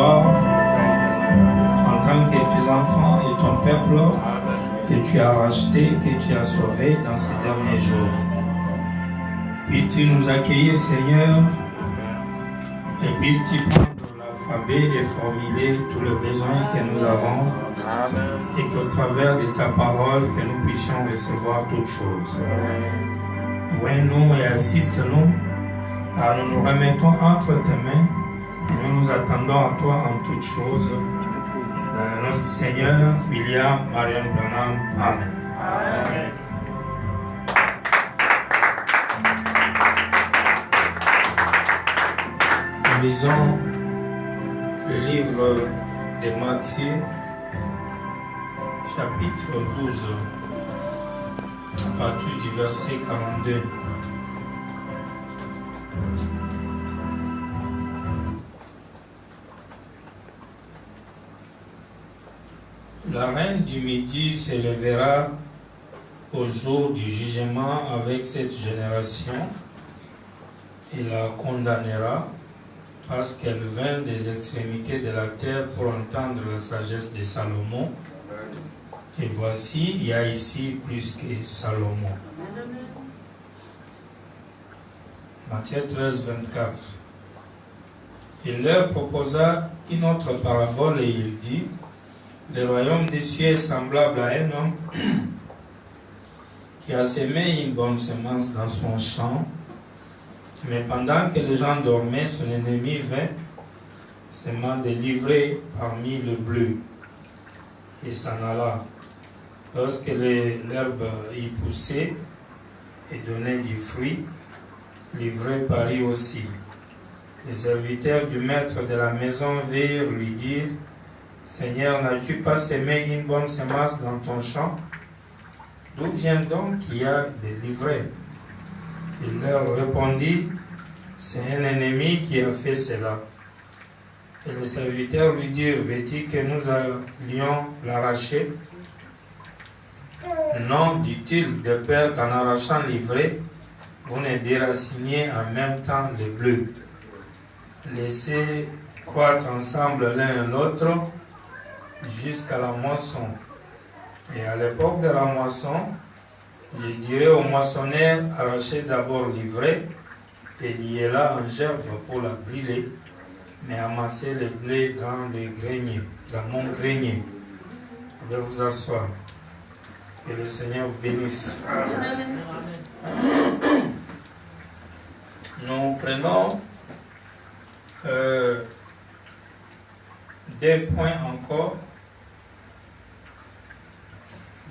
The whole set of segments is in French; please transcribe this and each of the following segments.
soir en tant que tes enfants et ton peuple que tu as racheté, que tu as sauvé dans ces derniers jours. Puisses-tu nous accueillir, Seigneur, et puisses-tu prendre l'alphabet et formuler tous les besoins que nous avons, et qu'au travers de ta parole, que nous puissions recevoir toutes choses. Vois-nous et assiste-nous, car nous nous remettons entre tes mains, et nous nous attendons à toi en toutes choses. Dans notre Seigneur, William Marion Branham. Amen. Amen. Nous lisons le livre de Matthieu, chapitre 12, à partir du verset 42. La reine du Midi se lèvera au jour du jugement avec cette génération et la condamnera parce qu'elle vint des extrémités de la terre pour entendre la sagesse de Salomon. Et voici, il y a ici plus que Salomon. Matthieu 13, 24. Il leur proposa une autre parabole et il dit: le royaume des cieux est semblable à un homme qui a semé une bonne semence dans son champ, mais pendant que les gens dormaient, son ennemi vint, semant des livrées parmi le bleu, et s'en alla. Lorsque l'herbe y poussait et donnait du fruit, l'ivraie parut aussi. Les serviteurs du maître de la maison vinrent lui dire: Seigneur, n'as-tu pas semé une bonne semence dans ton champ? D'où vient donc qu'il y a des livrées? Il leur répondit: c'est un ennemi qui a fait cela. Et les serviteurs lui dirent: veux-tu que nous allions l'arracher? Non, dit-il, de peur qu'en arrachant l'ivraie, vous ne déraciniez en même temps les bleus. Laissez croître ensemble l'un et l'autre jusqu'à la moisson. Et à l'époque de la moisson, je dirai aux moissonneurs: arrachez d'abord l'ivraie et liez-la en gerbe pour la brûler, mais amassez le blé dans le grenier, dans mon grenier. Vous pouvez vous asseoir. Que le Seigneur vous bénisse. Amen. Nous prenons des points encore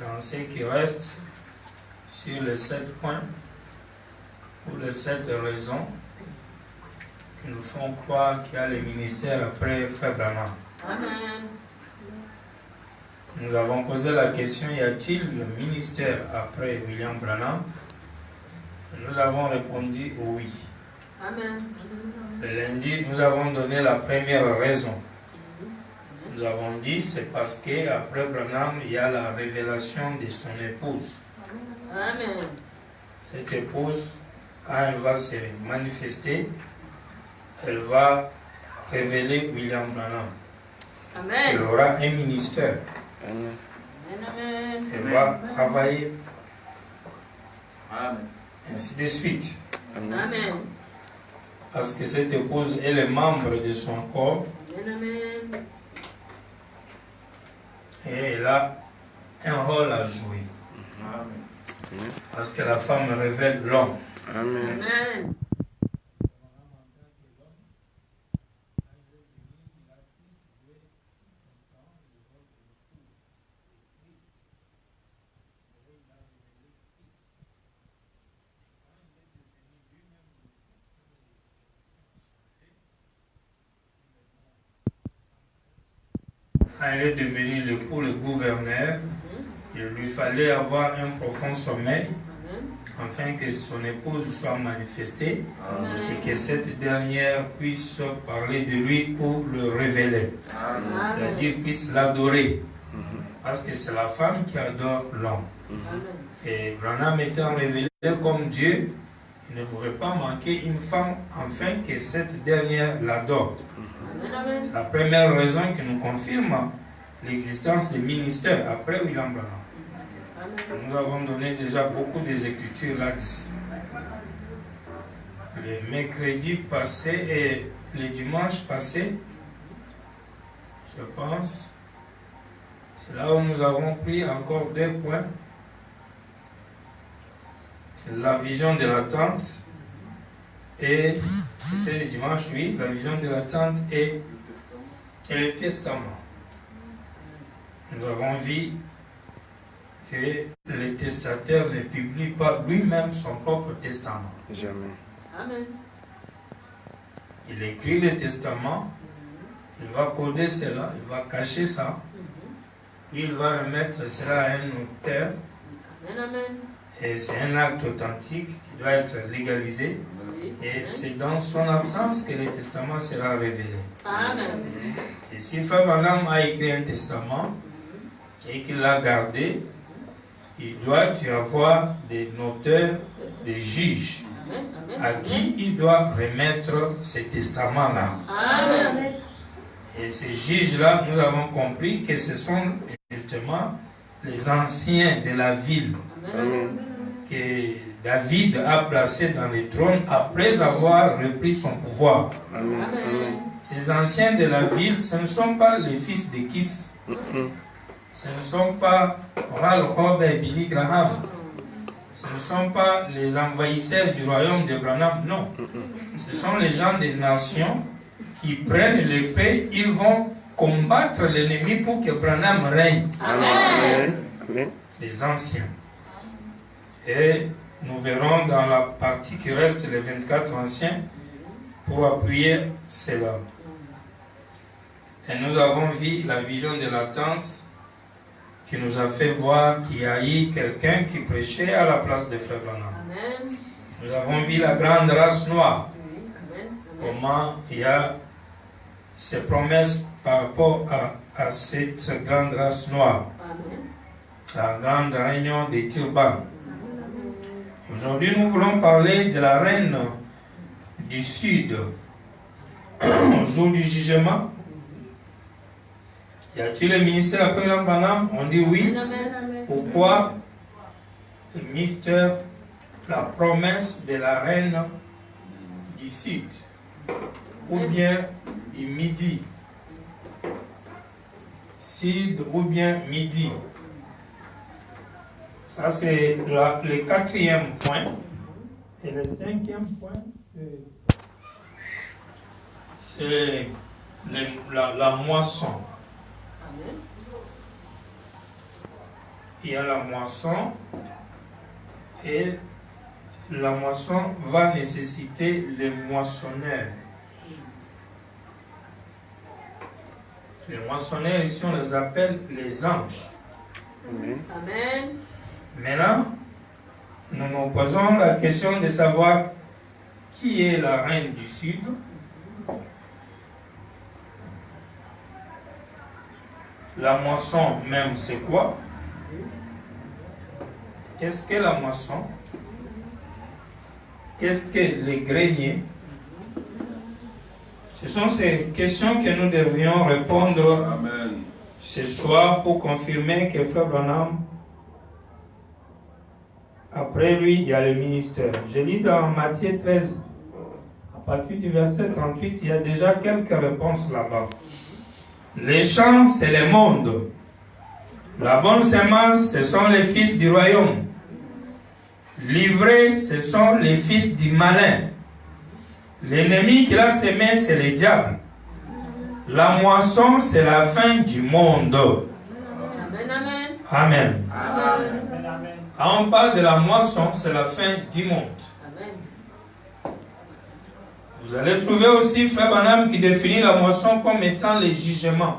dans ce qui reste sur les 7 points ou les 7 raisons qui nous font croire qu'il y a le ministère après Frère Branham. Amen. Nous avons posé la question: y a-t-il le ministère après William Branham? Nous avons répondu oui. Amen. Le lundi, nous avons donné la première raison. Nous avons dit c'est parce qu'après Branham, il y a la révélation de son épouse. Amen. Cette épouse, quand elle va se manifester, elle va révéler William Branham. Amen. Elle aura un ministère. Amen. Elle va travailler. Amen. Ainsi de suite. Amen. Parce que cette épouse est le membre de son corps. Amen. Et elle a un rôle à jouer. Amen. Parce que la femme révèle l'homme. Amen. Amen. Quand elle est devenue le gouverneur, il lui fallait avoir un profond sommeil afin que son épouse soit manifestée. Amen. Et que cette dernière puisse parler de lui ou le révéler. C'est-à-dire puisse l'adorer. Parce que c'est la femme qui adore l'homme. Et Branham étant révélé comme Dieu, il ne pourrait pas manquer une femme afin que cette dernière l'adore. C'est la première raison qui nous confirme l'existence des ministères après William Branham. Nous avons donné déjà beaucoup des écritures là-dessus. Le mercredi passé et le dimanche passé, je pense, c'est là où nous avons pris encore 2 points. La vision de la tente et, c'était le dimanche, oui, la vision de la tente et le testament. Nous avons vu que le testateur ne publie pas lui-même son propre testament. Jamais. Amen. Il écrit le testament, il va coder cela, il va cacher ça, puis il va remettre cela à un notaire. Amen. Et c'est un acte authentique qui doit être légalisé. Et c'est dans son absence que le testament sera révélé. Amen. Et si Frère Branham a écrit un testament et qu'il l'a gardé, il doit y avoir des notaires, des juges à qui il doit remettre ce testament-là. Amen. Et ces juges-là, nous avons compris que ce sont justement les anciens de la ville Amen. que David a placés dans le trône après avoir repris son pouvoir. Amen. Amen. Ces anciens de la ville, ce ne sont pas les fils de Kis. Ce ne sont pas Oral Rob et Billy Graham. Ce ne sont pas les envahisseurs du royaume de Branham, non. Ce sont les gens des nations qui prennent l'épée, ils vont combattre l'ennemi pour que Branham règne. Amen. Amen. Les anciens. Et nous verrons dans la partie qui reste les 24 anciens pour appuyer cela. Et nous avons vu la vision de la tente qui nous a fait voir qu'il y a eu quelqu'un qui prêchait à la place de Frère Branham. Amen. Nous avons vu la grande race noire. Amen. Comment il y a ces promesses par rapport à cette grande race noire. Amen. La grande réunion des Turban. Aujourd'hui, nous voulons parler de la reine du Sud. Au jour du jugement, y a-t-il le ministère après Branham? On dit oui. Amen. Pourquoi le mystère, la promesse de la reine du Sud ou bien du Midi? Sud ou bien Midi? Ça, c'est le 4e point. Et le 5e point, c'est la moisson. Amen. Il y a la moisson et la moisson va nécessiter les moissonneurs. Les moissonneurs, ici, on les appelle les anges. Amen. Amen. Maintenant, nous nous posons la question de savoir qui est la reine du Sud. La moisson même, c'est quoi? Qu'est-ce que la moisson? Qu'est-ce que les greniers? Ce sont ces questions que nous devrions répondre ce soir pour confirmer que Frère Branham, après lui, il y a le ministère. Je lis dans Matthieu 13, à partir du verset 38, il y a déjà quelques réponses là-bas. Les champs, c'est le monde. La bonne semence, ce sont les fils du royaume. Livrés, ce sont les fils du malin. L'ennemi qui l'a semé, c'est le diable. La moisson, c'est la fin du monde. Amen. Amen. Amen. Amen. Quand on parle de la moisson, c'est la fin du monde. Amen. Vous allez trouver aussi Frère Branham qui définit la moisson comme étant les jugements.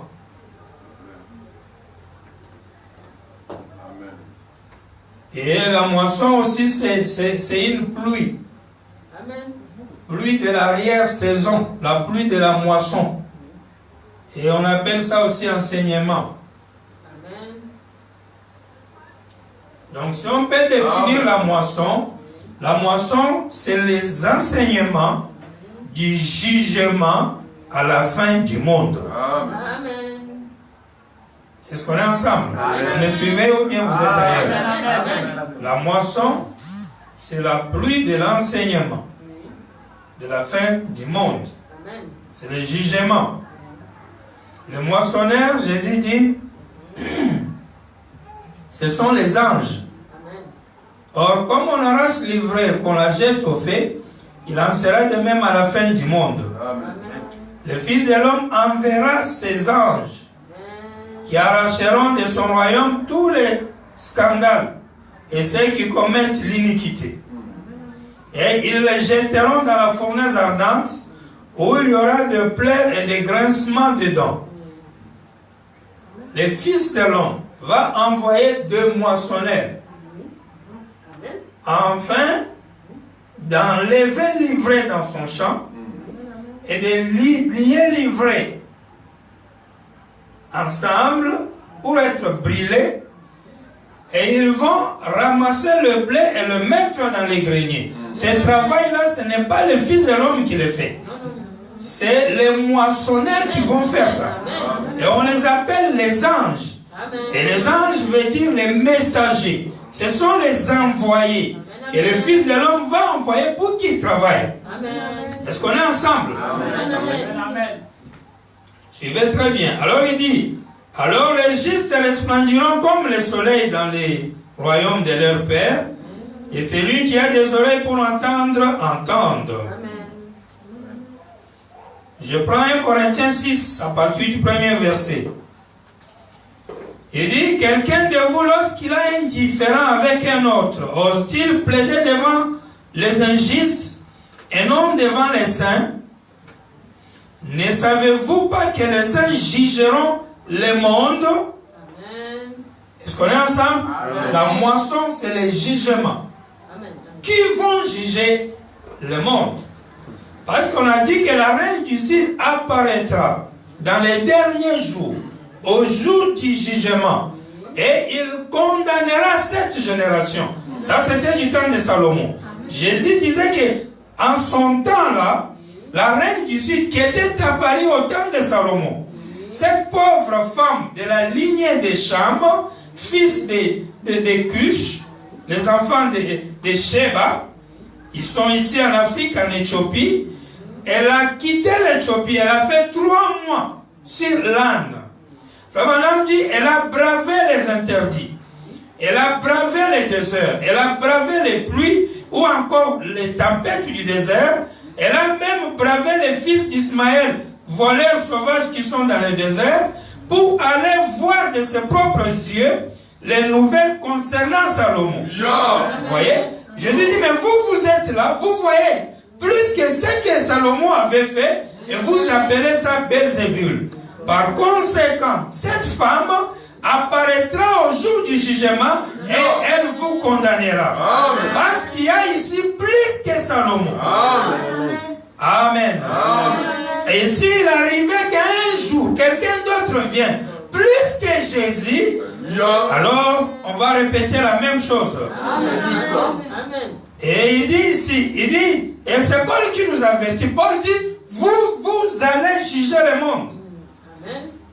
Et la moisson aussi, c'est une pluie. Amen. Pluie de l'arrière-saison, la pluie de la moisson. Et on appelle ça aussi enseignement. Amen. Donc si on peut définir la moisson, c'est les enseignements du jugement à la fin du monde. Amen. Est-ce qu'on est ensemble? Vous me suivez ou bien vous êtes ailleurs? La moisson, c'est la pluie de l'enseignement, de la fin du monde. C'est le jugement. Le moissonneur, Jésus dit, ce sont les anges. Or, comme on arrache l'ivraie, qu'on la jette au feu, il en sera de même à la fin du monde. Le Fils de l'homme enverra ses anges qui arracheront de son royaume tous les scandales et ceux qui commettent l'iniquité. Et ils les jetteront dans la fournaise ardente où il y aura de pleurs et de grincements de dents. Le Fils de l'homme va envoyer 2 moissonneurs afin d'enlever l'ivraie dans son champ et de lier l'ivraie ensemble pour être brûlés, et ils vont ramasser le blé et le mettre dans les greniers. Ce travail-là, ce n'est pas le Fils de l'homme qui le fait. C'est les moissonneurs qui vont faire ça. Et on les appelle les anges. Et les anges veut dire les messagers. Ce sont les envoyés. Et le Fils de l'homme va envoyer pour qu'ils travaillent. Est-ce qu'on est ensemble? Amen. Suivez très bien. Alors il dit, alors les justes resplendiront comme le soleil dans les royaumes de leur Père, et celui qui a des oreilles pour entendre, entende. Je prends 1 Corinthiens 6 à partir du premier verset. Il dit, quelqu'un de vous, lorsqu'il a un différend avec un autre, ose-t-il plaider devant les injustes et non devant les saints? Ne savez-vous pas que les saints jugeront le monde? Est-ce qu'on est ensemble? La moisson, c'est le jugement. Qui vont juger le monde? Parce qu'on a dit que la reine du ciel apparaîtra dans les derniers jours, au jour du jugement, et il condamnera cette génération. Ça, c'était du temps de Salomon. Jésus disait que en son temps-là, la reine du sud qui était apparue au temps de Salomon, cette pauvre femme de la lignée de Cham, fils de Cush, les enfants de Sheba, ils sont ici en Afrique, en Éthiopie. Elle a quitté l'Éthiopie, elle a fait 3 mois sur l'âne. Frère Madame dit, elle a bravé les interdits, elle a bravé les déserts, elle a bravé les pluies ou encore les tempêtes du désert. Elle a même bravé les fils d'Ismaël, voleurs sauvages qui sont dans le désert, pour aller voir de ses propres yeux les nouvelles concernant Salomon. Vous voyez? Jésus dit, mais vous êtes là, vous voyez plus que ce que Salomon avait fait, et vous appelez ça Belzébul. Par conséquent, cette femme apparaîtra au jour du jugement et elle vous condamnera. Amen. Parce qu'il y a ici plus que Salomon. Amen. Amen. Amen. Et s'il arrivait qu'un jour, quelqu'un d'autre vienne, plus que Jésus, alors on va répéter la même chose. Amen. Et il dit ici, et c'est Paul qui nous avertit. Paul dit, vous allez juger le monde.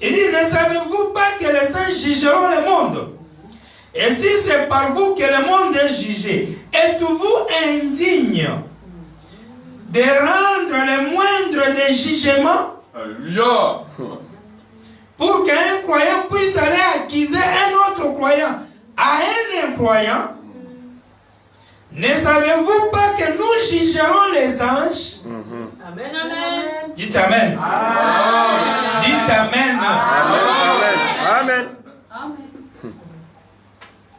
Il dit, ne savez-vous pas que les saints jugeront le monde? Et si c'est par vous que le monde est jugé, êtes-vous indigne de rendre le moindre des jugements? Alléluia! Pour qu'un croyant puisse aller accuser un autre croyant à un incroyant? Ne savez-vous pas que nous jugerons les anges? Amen, amen. Dites amen. Amen. Dites amen. Amen. Amen.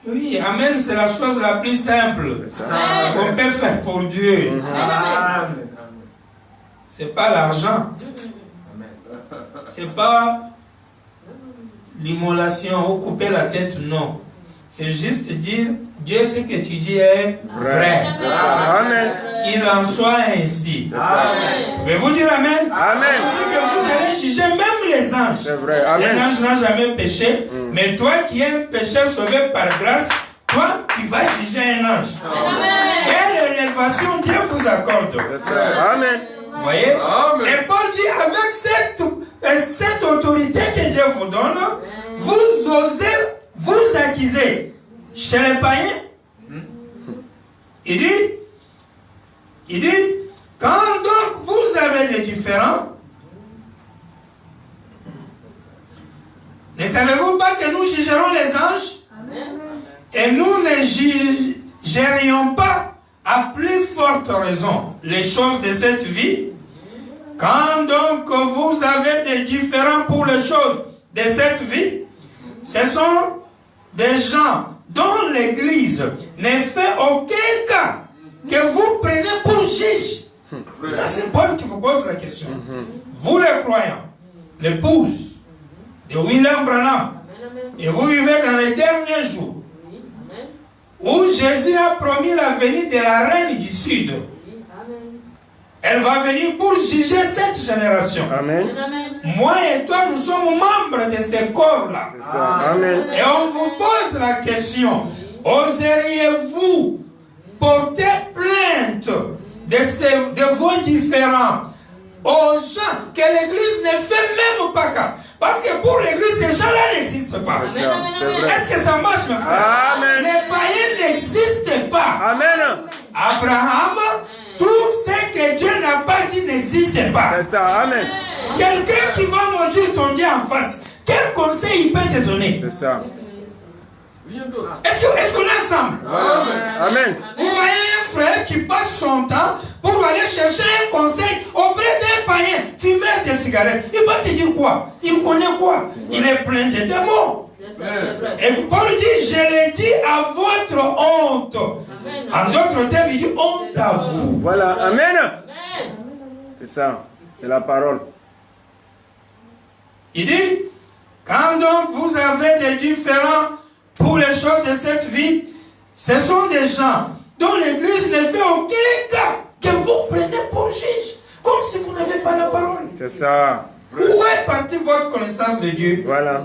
Oui, amen, c'est la chose la plus simple qu'on peut faire pour Dieu. C'est pas l'argent. C'est pas l'immolation ou couper la tête, non. C'est juste dire, Dieu, ce que tu dis est vrai. Amen. Qu'il en soit ainsi. Amen. Pouvez-vous dire amen? Amen. Vous dites que vous allez juger même les anges. C'est vrai. Amen. Un ange n'a jamais péché, mais toi qui es un pécheur sauvé par grâce, toi, tu vas juger un ange. Amen. Quelle élévation Dieu vous accorde. Amen. Vous voyez? Amen. Et Paul dit, avec ce baptisés chez les païens. Il dit, quand donc vous avez des différends, ne savez-vous pas que nous jugerons les anges? Amen. Et nous ne jugerions pas à plus forte raison les choses de cette vie? Quand donc vous avez des différends pour les choses de cette vie, ce sont des gens dont l'Église ne fait aucun cas que vous prenez pour juge. Ça, c'est Paul qui vous pose la question. Vous les croyants, l'épouse de William Branham, et vous vivez dans les derniers jours où Jésus a promis la venue de la reine du Sud. Elle va venir pour juger cette génération. Amen. Moi et toi, nous sommes membres de ces corps-là. Et on vous pose la question, oseriez-vous porter plainte de vos différends aux gens que l'Église ne fait même pas cas? Parce que pour l'Église, ces gens-là n'existent pas. Est-ce que ça marche, mes frères? Amen. Les païens n'existent pas. Amen. Abraham, tout ce que Dieu n'a pas dit n'existe pas. C'est ça. Amen. Quelqu'un qui va maudire ton Dieu en face, quel conseil il peut te donner? C'est ça. Est-ce qu'on est ensemble? Amen. Vous voyez un frère qui passe son temps pour aller chercher un conseil auprès d'un païen, fumeur de cigarettes. Il va te dire quoi? Il connaît quoi? Il est plein de démons. Et Paul dit, je l'ai dit à votre honte. En d'autres termes, il dit honte à vous. Voilà. Amen. C'est ça. C'est la parole. Il dit, quand donc vous avez des différends pour les choses de cette vie, ce sont des gens dont l'Église ne fait aucun cas que vous prenez pour juge, comme si vous n'avez pas la parole. C'est ça. Où est partie votre connaissance de Dieu? Voilà.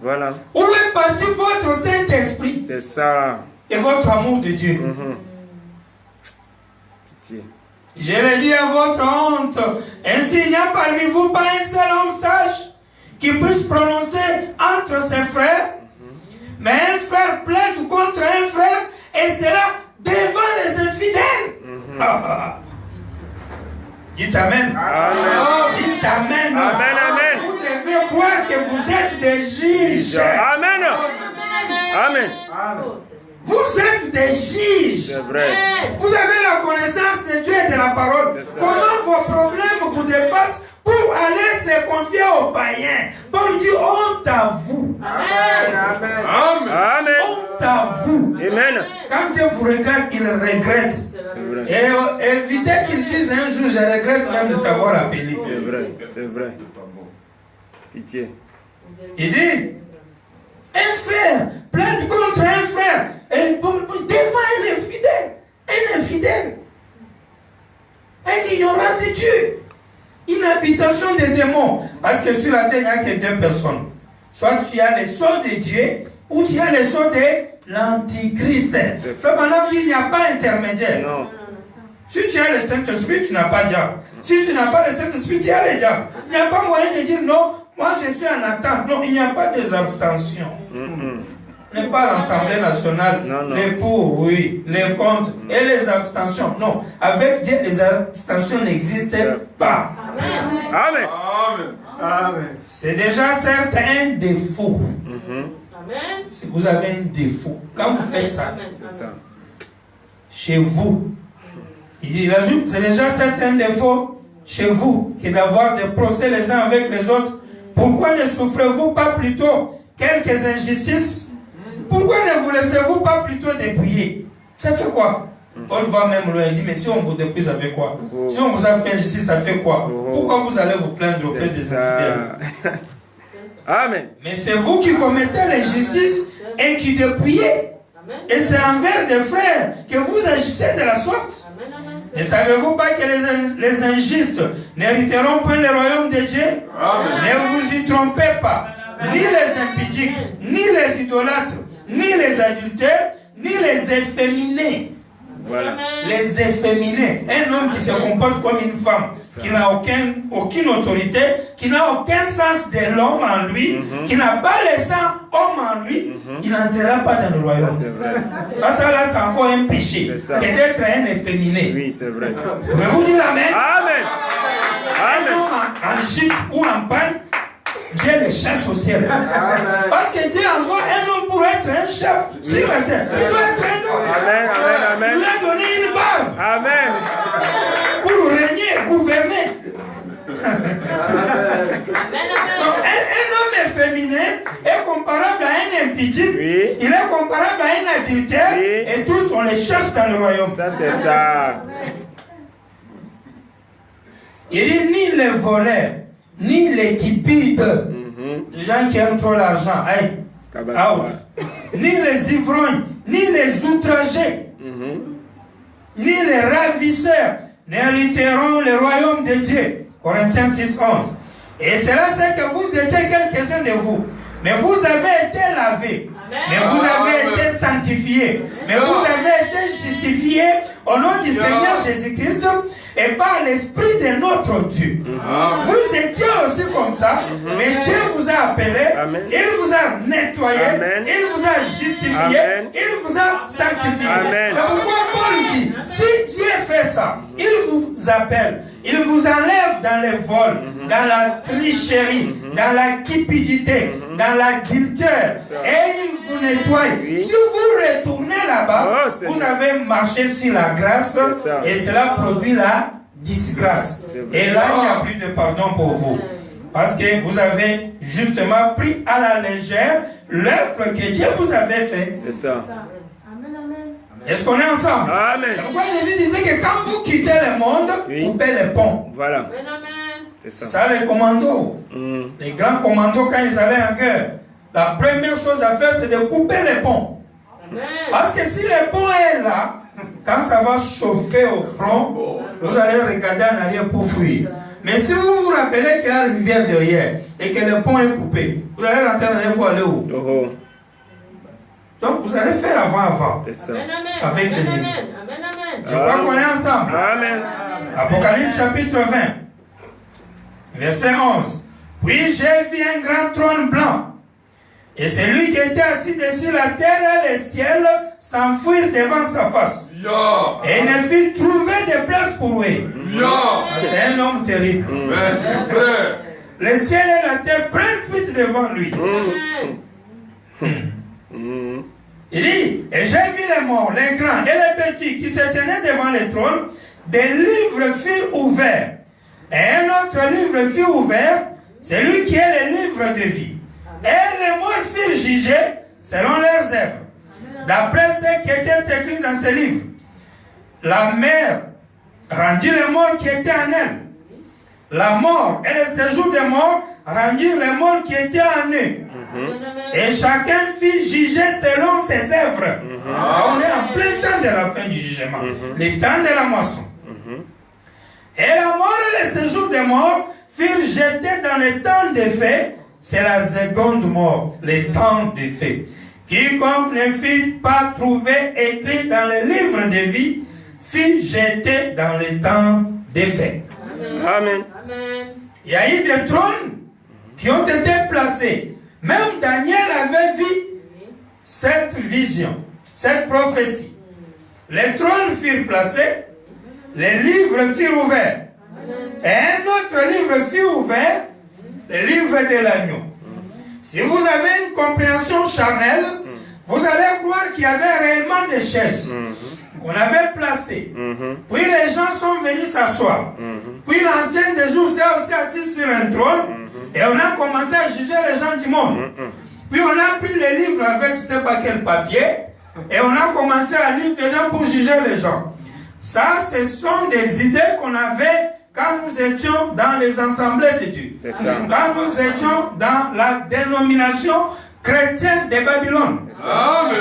Voilà. Où est parti votre Saint-Esprit? C'est ça. Et votre amour de Dieu? Pitié. Je le dis à votre honte. Ainsi, il n'y a parmi vous pas un seul homme sage qui puisse prononcer entre ses frères. Mais un frère plaide contre un frère, et cela devant les infidèles. Dites Amen. Amen. Dites Amen. Amen, amen. Vous devez croire que vous êtes des juges. Amen. Amen. Vous êtes des juges. C'est vrai. Vous avez la connaissance de Dieu et de la parole. Comment vos problèmes vous dépassent pour aller se confier aux païens? Paul dit honte à vous. Amen. Amen. Amen. Honte à vous. Amen. Quand Dieu vous regarde, il regrette. Et évitez qu'il dise un jour, je regrette même de t'avoir appelé. C'est vrai, c'est vrai. Pitié. Il dit, un frère plainte contre un frère et devant un infidèle, un ignorant de Dieu, une habitation des démons. Parce que sur la terre, il n'y a que deux personnes. Soit tu as les sceaux de Dieu, ou tu as les sceaux de l'Antichrist. Frère Branham dit, il n'y a pas intermédiaire. Non. Si tu as le Saint-Esprit, tu n'as pas de diable. Si tu n'as pas le Saint-Esprit, tu as le diable. Il n'y a pas moyen de dire non, moi je suis en attente. Non, il n'y a pas des abstentions. n'est pas l'Assemblée nationale, les pour, oui, les contre et les abstentions. Non, avec Dieu, les abstentions n'existent pas. Amen. Amen. Amen. C'est déjà certes un défaut. Amen. Si vous avez un défaut, quand vous faites ça, chez vous, il ajoute, c'est déjà certes un défaut chez vous que d'avoir des procès les uns avec les autres. Pourquoi ne souffrez-vous pas plutôt quelques injustices? Pourquoi ne vous laissez-vous pas plutôt dépouiller? Ça fait quoi? Paul va même loin, il dit, mais si on vous dépouille, ça fait quoi? Si on vous a fait injustice, ça fait quoi? Pourquoi vous allez vous plaindre auprès des infidèles? Amen. Mais c'est vous qui commettez l'injustice et qui dépouillez. Et c'est envers des frères que vous agissez de la sorte. Ne savez-vous pas que les injustes n'hériteront point le royaume de Dieu? Ne vous y trompez pas. Ni les impudiques, ni les idolâtres, ni les adultères, ni les efféminés. Voilà. Les efféminés. Un homme qui se comporte comme une femme. qui n'a aucune autorité, qui n'a aucun sens de l'homme en lui, qui n'a pas le sang homme en lui, il n'entrera pas dans le royaume. Parce que là, c'est encore un péché que d'être un efféminé. Oui, c'est vrai. Pouvez-vous dire Amen? Amen. Un homme en Égypte ou en panne, Dieu le chasse au ciel. Parce que Dieu envoie un homme pour être un chef sur la terre. Il doit être un homme. Amen, amen, amen. Il lui a donné une barbe. Amen. Pour régner, gouverner. Donc, un homme efféminé est comparable à un impudent. Oui. Il est comparable à un adultère. Oui. Et tous on les chasse dans le royaume. Ça, c'est ça. Il dit ni les voleurs, ni les cupides, les gens qui aiment trop l'argent, out. Ni les ivrognes, ni les outragés, ni les ravisseurs n'hériteront le royaume de Dieu. Corinthiens 6, 11. Et cela c'est que vous étiez quelques-uns de vous, mais vous avez été lavés, mais vous avez été sanctifiés, mais vous avez été justifiés au nom du Seigneur Jésus-Christ et par l'Esprit de notre Dieu. Vous étiez aussi comme ça, mais Dieu vous a appelé, il vous a nettoyé, il vous a justifié, il vous a sanctifié. C'est pourquoi Paul dit, si Dieu fait ça, il vous appelle, il vous enlève dans les vols, dans la tricherie, dans la cupidité, dans l'adultère, et il vous nettoie. Si vous retournez là-bas, vous avez marché sur la grâce, et cela produit la disgrâce. Et là, il n'y a plus de pardon pour vous. Parce que vous avez justement pris à la légère l'œuvre que Dieu vous avait faite. C'est ça. Est-ce qu'on est ensemble? Amen. C'est pourquoi Jésus disait que quand vous quittez le monde, coupez les ponts. Voilà. C'est ça. Ça, les commandos. Les grands commandos, quand ils allaient en guerre, la première chose à faire, c'est de couper les ponts. Parce que si le pont est là, quand ça va chauffer au front, vous allez regarder en arrière pour fuir. Mais si vous vous rappelez qu'il y a une rivière derrière et que le pont est coupé, vous allez rentrer en arrière pour aller où? Donc vous allez faire avant. C'est ça. Avec l'ennemi. Je crois qu'on est ensemble. Amen. Apocalypse chapitre 20, verset 11. Puis j'ai vu un grand trône blanc. Et celui qui était assis dessus la terre et le ciel s'enfuirent devant sa face. Et il ne fit trouver de place pour lui. C'est un homme terrible. Le ciel et la terre prennent fuite devant lui. Il dit, et j'ai vu les morts, les grands et les petits qui se tenaient devant le trône. Des livres furent ouverts. Et un autre livre fut ouvert, celui qui est le livre de vie. Et les morts furent jugés selon leurs œuvres, d'après ce qui était écrit dans ce livre. La mer rendit les morts qui étaient en elle. La mort et le séjour des morts rendirent les morts qui étaient en eux. Et chacun fut jugé selon ses œuvres. On est en plein temps de la fin du jugement, le temps de la moisson. Et la mort et le séjour des morts furent jetés dans le temps des faits. C'est la seconde mort, le temps des faits. Quiconque ne fut pas trouvé écrit dans le livre de vie fut jeté dans le temps des faits. Amen. Il y a eu des trônes qui ont été placés. Même Daniel avait vu cette vision, cette prophétie. Les trônes furent placés, les livres furent ouverts. Et un autre livre fut ouvert, le livre de l'agneau. Si vous avez une compréhension charnelle, vous allez croire qu'il y avait réellement des chaises qu'on avait placées. Puis les gens sont venus s'asseoir. Puis l'ancien des jours s'est aussi assis sur un trône et on a commencé à juger les gens du monde. Puis on a pris les livres avec je ne sais pas quel papier et on a commencé à lire dedans pour juger les gens. Ça, ce sont des idées qu'on avait quand nous étions dans les assemblées de Dieu. Quand nous étions dans la dénomination chrétienne de Babylone.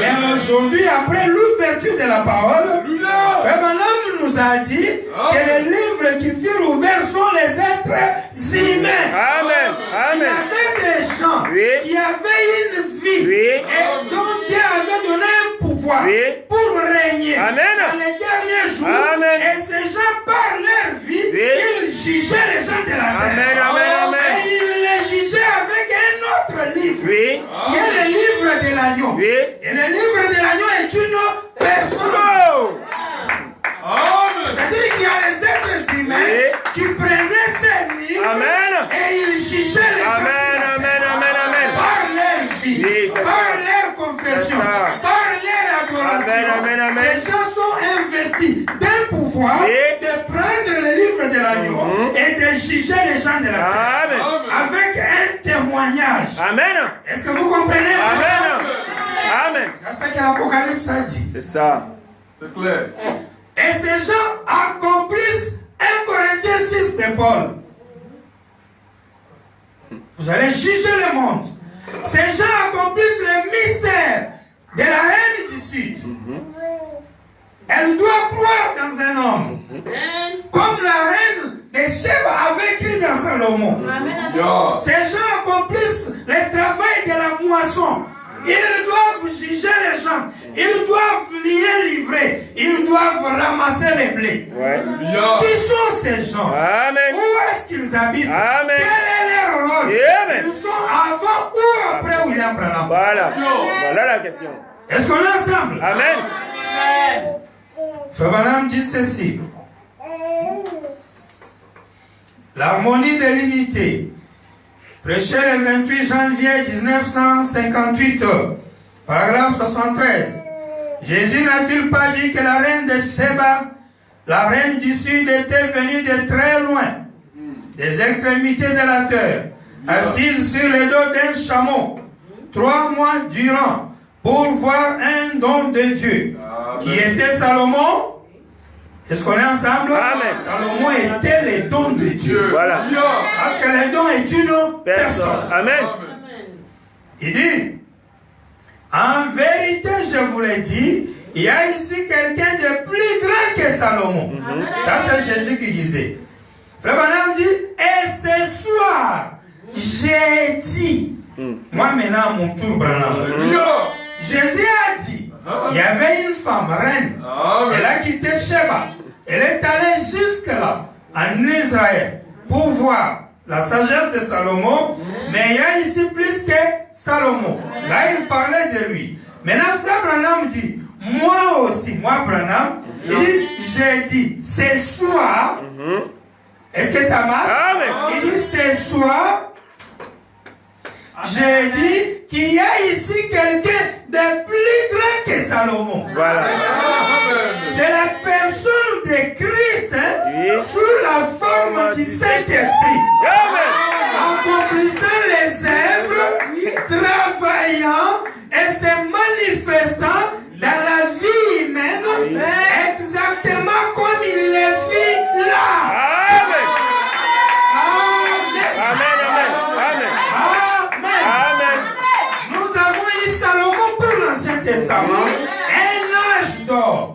Mais aujourd'hui, après l'ouverture de la parole, Frère Branham nous a dit que les livres qui furent ouverts sont les êtres humains. Amen. Il y avait des gens qui avaient une vie et dont Dieu avait donné un pouvoir pour régner dans les derniers jours. Et ces gens, par leur vie, il jugeait les gens de la terre. Amen, amen, amen. Et il les jugeait avec un autre livre, Oui. qui est le livre de l'agneau. Oui. Et le livre de l'agneau est une personne. Oh. C'est-à-dire qu'il y a les êtres humains qui prenaient ces livres Amen. et ils jugeaient les gens Amen, amen, amen, amen. par leur vie, Oui, c'est par ça. leur confession, C'est ça. par leur adoration. Amen, amen, amen. Ces gens sont investis d'un pouvoir Oui. de prendre le livre de l'agneau et de juger les gens de la terre Amen. avec un témoignage. Amen. Est-ce que vous comprenez? Amen. Amen. C'est ça que l'Apocalypse a dit. C'est ça. C'est clair. Et ces gens accomplissent 1 Corinthiens 6 de Paul. Vous allez juger le monde. Ces gens accomplissent le mystère de la reine du Sud. Elle doit croire dans un homme. Comme la reine de Sheba avait écrit dans Salomon. Ces gens accomplissent le travail de la moisson. Ils doivent juger les gens. Ils doivent lier, livrer. Ils doivent ramasser les blés. Ouais. Qui sont ces gens? Amen. Où est-ce qu'ils habitent? Amen. Quel est leur rôle? Amen. Ils sont avant ou après William Branham? Voilà. Voilà la question. Est-ce qu'on est ensemble? Amen. Frère Branham dit ceci. L'harmonie de l'unité. Prêché le 28 janvier 1958, paragraphe 73. Jésus n'a-t-il pas dit que la reine de Sheba, la reine du Sud, était venue de très loin, des extrémités de la terre, assise sur le dos d'un chameau, 3 mois durant, pour voir un don de Dieu, qui était Salomon? Est-ce qu'on est ensemble? Amen. Salomon était le don de Dieu. Voilà. Parce que le don est une personne. Amen. Il dit, en vérité, je vous l'ai dit, il y a ici quelqu'un de plus grand que Salomon. Ça, c'est Jésus qui disait. Frère Branham dit, et ce soir, j'ai dit, moi maintenant, à mon tour, Branham, Jésus a dit, il y avait une femme, reine, elle a quitté Sheba, elle est allée jusque là, en Israël, pour voir la sagesse de Salomon, mais il y a ici plus que Salomon. Là, il parlait de lui. Maintenant, frère Branham dit, moi aussi, moi Branham, il dit, j'ai dit, ce soir, est-ce que ça marche? Amen. Il dit, ce soir, j'ai dit qu'il y a ici quelqu'un de plus grand que Salomon. Voilà. C'est la personne de Christ, hein, sous la forme du Saint-Esprit. Amen. Accomplissant les œuvres, travaillant et se manifestant dans la vie humaine, exactement comme il le fit là. Amen. Amen. Amen. Amen. Amen. Amen. Nous avons eu Salomon pour l'Ancien Testament, un âge d'or.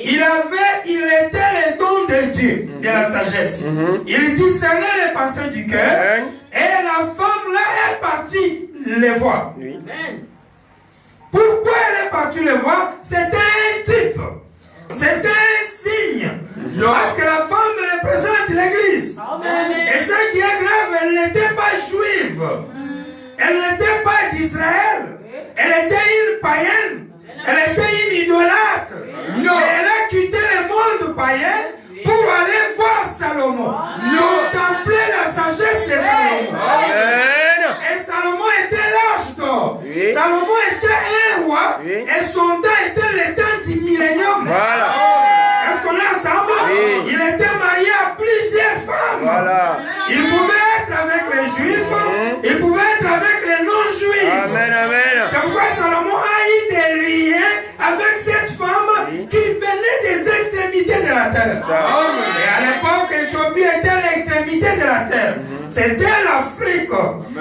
Il était le don de Dieu, de la sagesse. Il discernait les pensées du cœur, et la femme là est partie les voir. Oui. Pourquoi elle est partie les voir? C'était un type, c'était un signe. Parce que la femme représente l'Église. Et ce qui est grave, elle n'était pas juive. Elle n'était pas d'Israël. Elle était une païenne. Elle était une idolâtre. Et elle a quitté le monde païen pour aller voir Salomon. Contempler la sagesse de Salomon. Amen. Et Salomon était l'âge d'or. Oui. Salomon était un roi. Oui. Et son temps était le temps du millénium. Voilà. Est-ce qu'on est ensemble? Oui. Il était marié à plusieurs femmes. Voilà. Il pouvait être avec les juifs. Il pouvait être avec les non-juifs. Amen. Amen. C'est pourquoi Salomon a eu des liens avec cette femme qui venait des extrémités de la terre. Et à l'époque, Éthiopie était l'extrémité de la terre. C'était l'Afrique.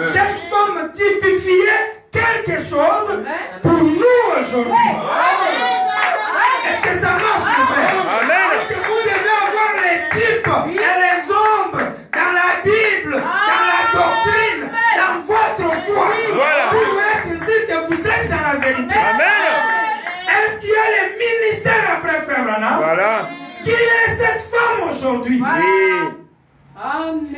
Cette femme typifiait quelque chose pour nous aujourd'hui. Est-ce que ça marche, mon frère? Amen. Parce que vous devez avoir les types et les ombres dans la Bible, dans la doctrine, dans votre foi. Voilà. Pour être sûr que vous êtes dans la vérité. Amen. Est-ce qu'il y a le ministère après Frère Branham? Voilà. Qui est cette femme aujourd'hui? Oui.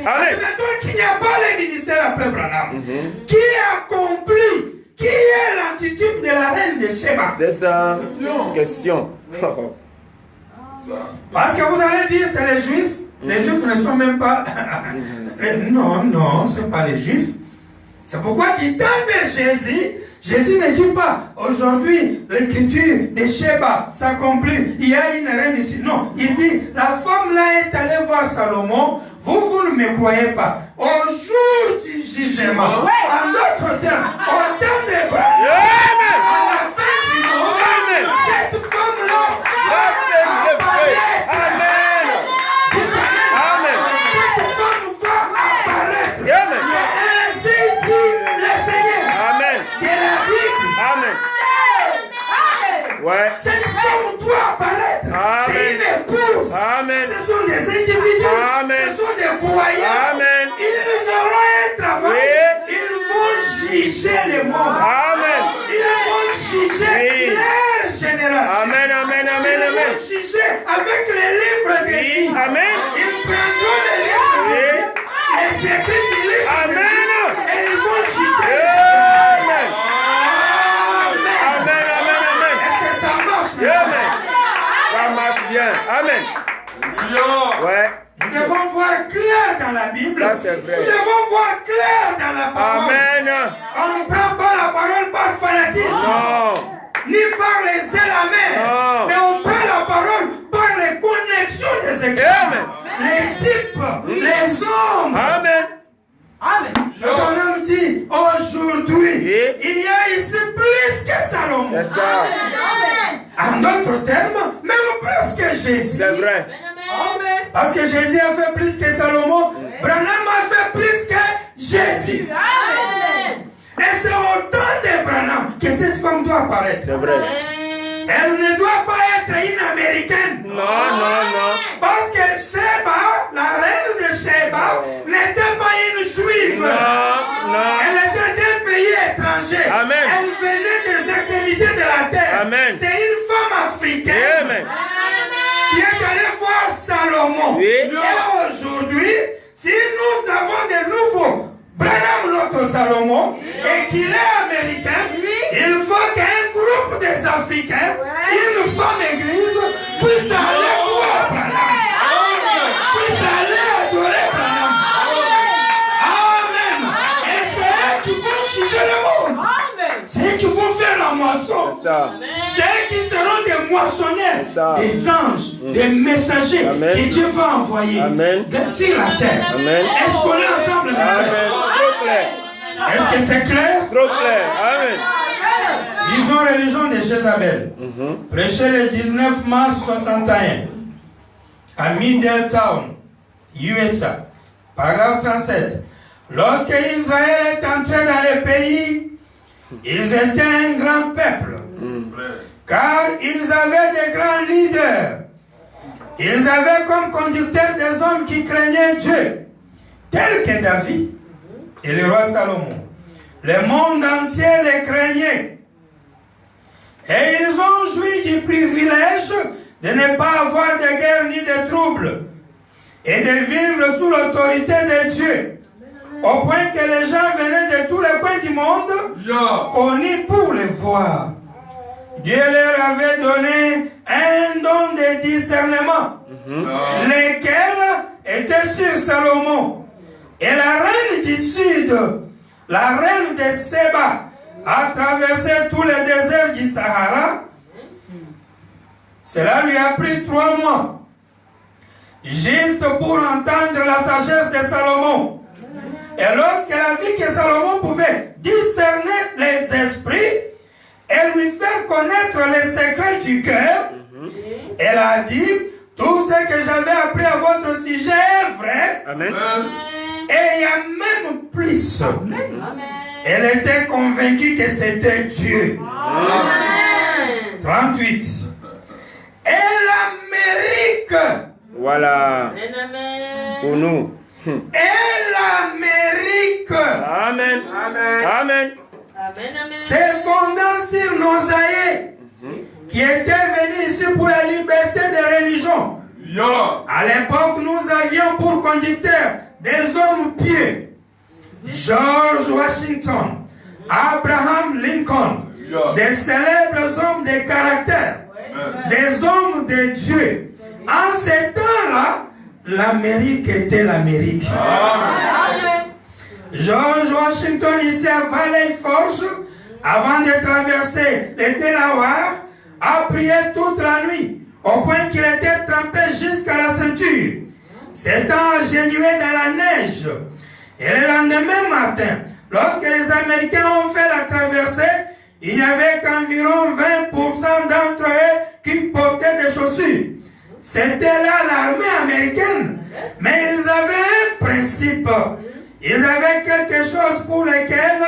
Admettons qu'il n'y a pas le ministère après Branham. Qui accomplit? Qui est l'antitype de la reine de Sheba? C'est ça. Question. Parce que vous allez dire c'est les Juifs. Les Juifs ne sont même pas... Non, non, ce n'est pas les Juifs. C'est pourquoi du temps de Jésus, Jésus ne dit pas aujourd'hui l'écriture de Sheba s'accomplit, il y a une reine ici. Non, il dit la femme là est allée voir Salomon, vous ne me croyez pas. Au jour du jugement, en d'autres termes, au temps des bras, à la fin du monde, cette femme là apparaît. Amen. Amen. Cette femme va apparaître. Amen. Ainsi dit le Seigneur. Amen. De la Bible. Amen. Ouais. Cette femme doit apparaître. Amen. C'est une épouse. Amen. Ce sont des individus. Amen. Ce sont des croyants. Amen. Ils auront un travail. Oui. Ils vont juger le monde. Amen. Ils vont juger Oui. leur génération. Amen, amen, amen, Ils amen. vont juger avec les livres de vie. Amen. Ils prendront les livres de Oui. vie, les écrits du livre de vie, Amen. et ils vont juger. Amen. Amen. Amen, amen, amen. Est-ce que ça marche? Amen. Ça marche bien. Amen. Ouais. Nous devons voir clair dans la Bible. Ça, c'est vrai. Nous devons voir clair dans la parole. Amen. On ne prend pas la parole par fanatisme, Non. ni par les éléments, Non. mais on prend la parole par les connexions des Écritures. Amen. Les types, les hommes. Amen. Le bonhomme dit, aujourd'hui, Oui. il y a ici plus que Salomon. C'est ça. En d'autres termes, même plus que Jésus. C'est vrai. Parce que Jésus a fait plus que Salomon, Branham a fait plus que Jésus. Et c'est au temps de Branham que cette femme doit apparaître. C'est vrai. Elle ne doit pas être une américaine. Non, non, non. Parce que Sheba, la reine de Sheba, n'était pas une juive. Non, non. Elle était d'un pays étranger. Amen. Elle venait des extrémités de la terre. Amen. C'est une femme africaine Amen. qui est allée voir Salomon. Oui. Et aujourd'hui, si nous avons de nouveaux Branham notre Salomon et qu'il est américain, il faut qu'un groupe des Africains, une femme église, puisse aller voir Branham. Puisse aller adorer Branham. Amen. Et c'est eux qui vont juger le monde. C'est eux qui vont faire la moisson. C'est ça. C'est eux qui seront des moissonneurs, Ça. des anges, des messagers Amen. que Dieu va envoyer Amen. sur la terre. Amen. Est-ce qu'on est ensemble, mes Amen. frères? Trop clair. Est-ce que c'est clair? Trop clair. Amen. Disons religion de Jézabel. Prêché le 19 mars 61 à Middletown, USA. Paragraphe 37. Lorsque Israël est entré dans le pays, ils étaient un grand peuple. Car ils avaient des grands leaders. Ils avaient comme conducteurs des hommes qui craignaient Dieu, tels que David et le roi Salomon. Le monde entier les craignait. Et ils ont joui du privilège de ne pas avoir de guerre ni de troubles et de vivre sous l'autorité de Dieu. Au point que les gens venaient de tous les coins du monde connus pour les voir. Dieu leur avait donné un don de discernement, lequel était sur Salomon. Et la reine du sud, la reine de Séba, a traversé tous les déserts du Sahara. Cela lui a pris 3 mois, juste pour entendre la sagesse de Salomon. Et lorsqu'elle a vu que Salomon pouvait discerner les esprits et lui faire connaître les secrets du cœur, elle a dit, tout ce que j'avais appris à votre sujet est vrai. Amen. Et il y a même plus. Elle était convaincue que c'était Dieu. 38. Et l'Amérique. Voilà. Pour nous. Et l'Amérique. Amen. Amen. C'est fondant sur nos aïeux qui étaient venus ici pour la liberté de religion. À l'époque, nous avions pour conducteur des hommes pieux. George Washington, Abraham Lincoln, des célèbres hommes de caractère, des hommes de Dieu. En ces temps-là, l'Amérique était l'Amérique. George Washington, ici à Valley Forge, avant de traverser le Delaware, a prié toute la nuit, au point qu'il était trempé jusqu'à la ceinture, s'étant agenouillé dans la neige. Et le lendemain matin, lorsque les Américains ont fait la traversée, il n'y avait qu'environ 20% d'entre eux qui portaient des chaussures. C'était là l'armée américaine. Mais ils avaient un principe. Ils avaient quelque chose pour lequel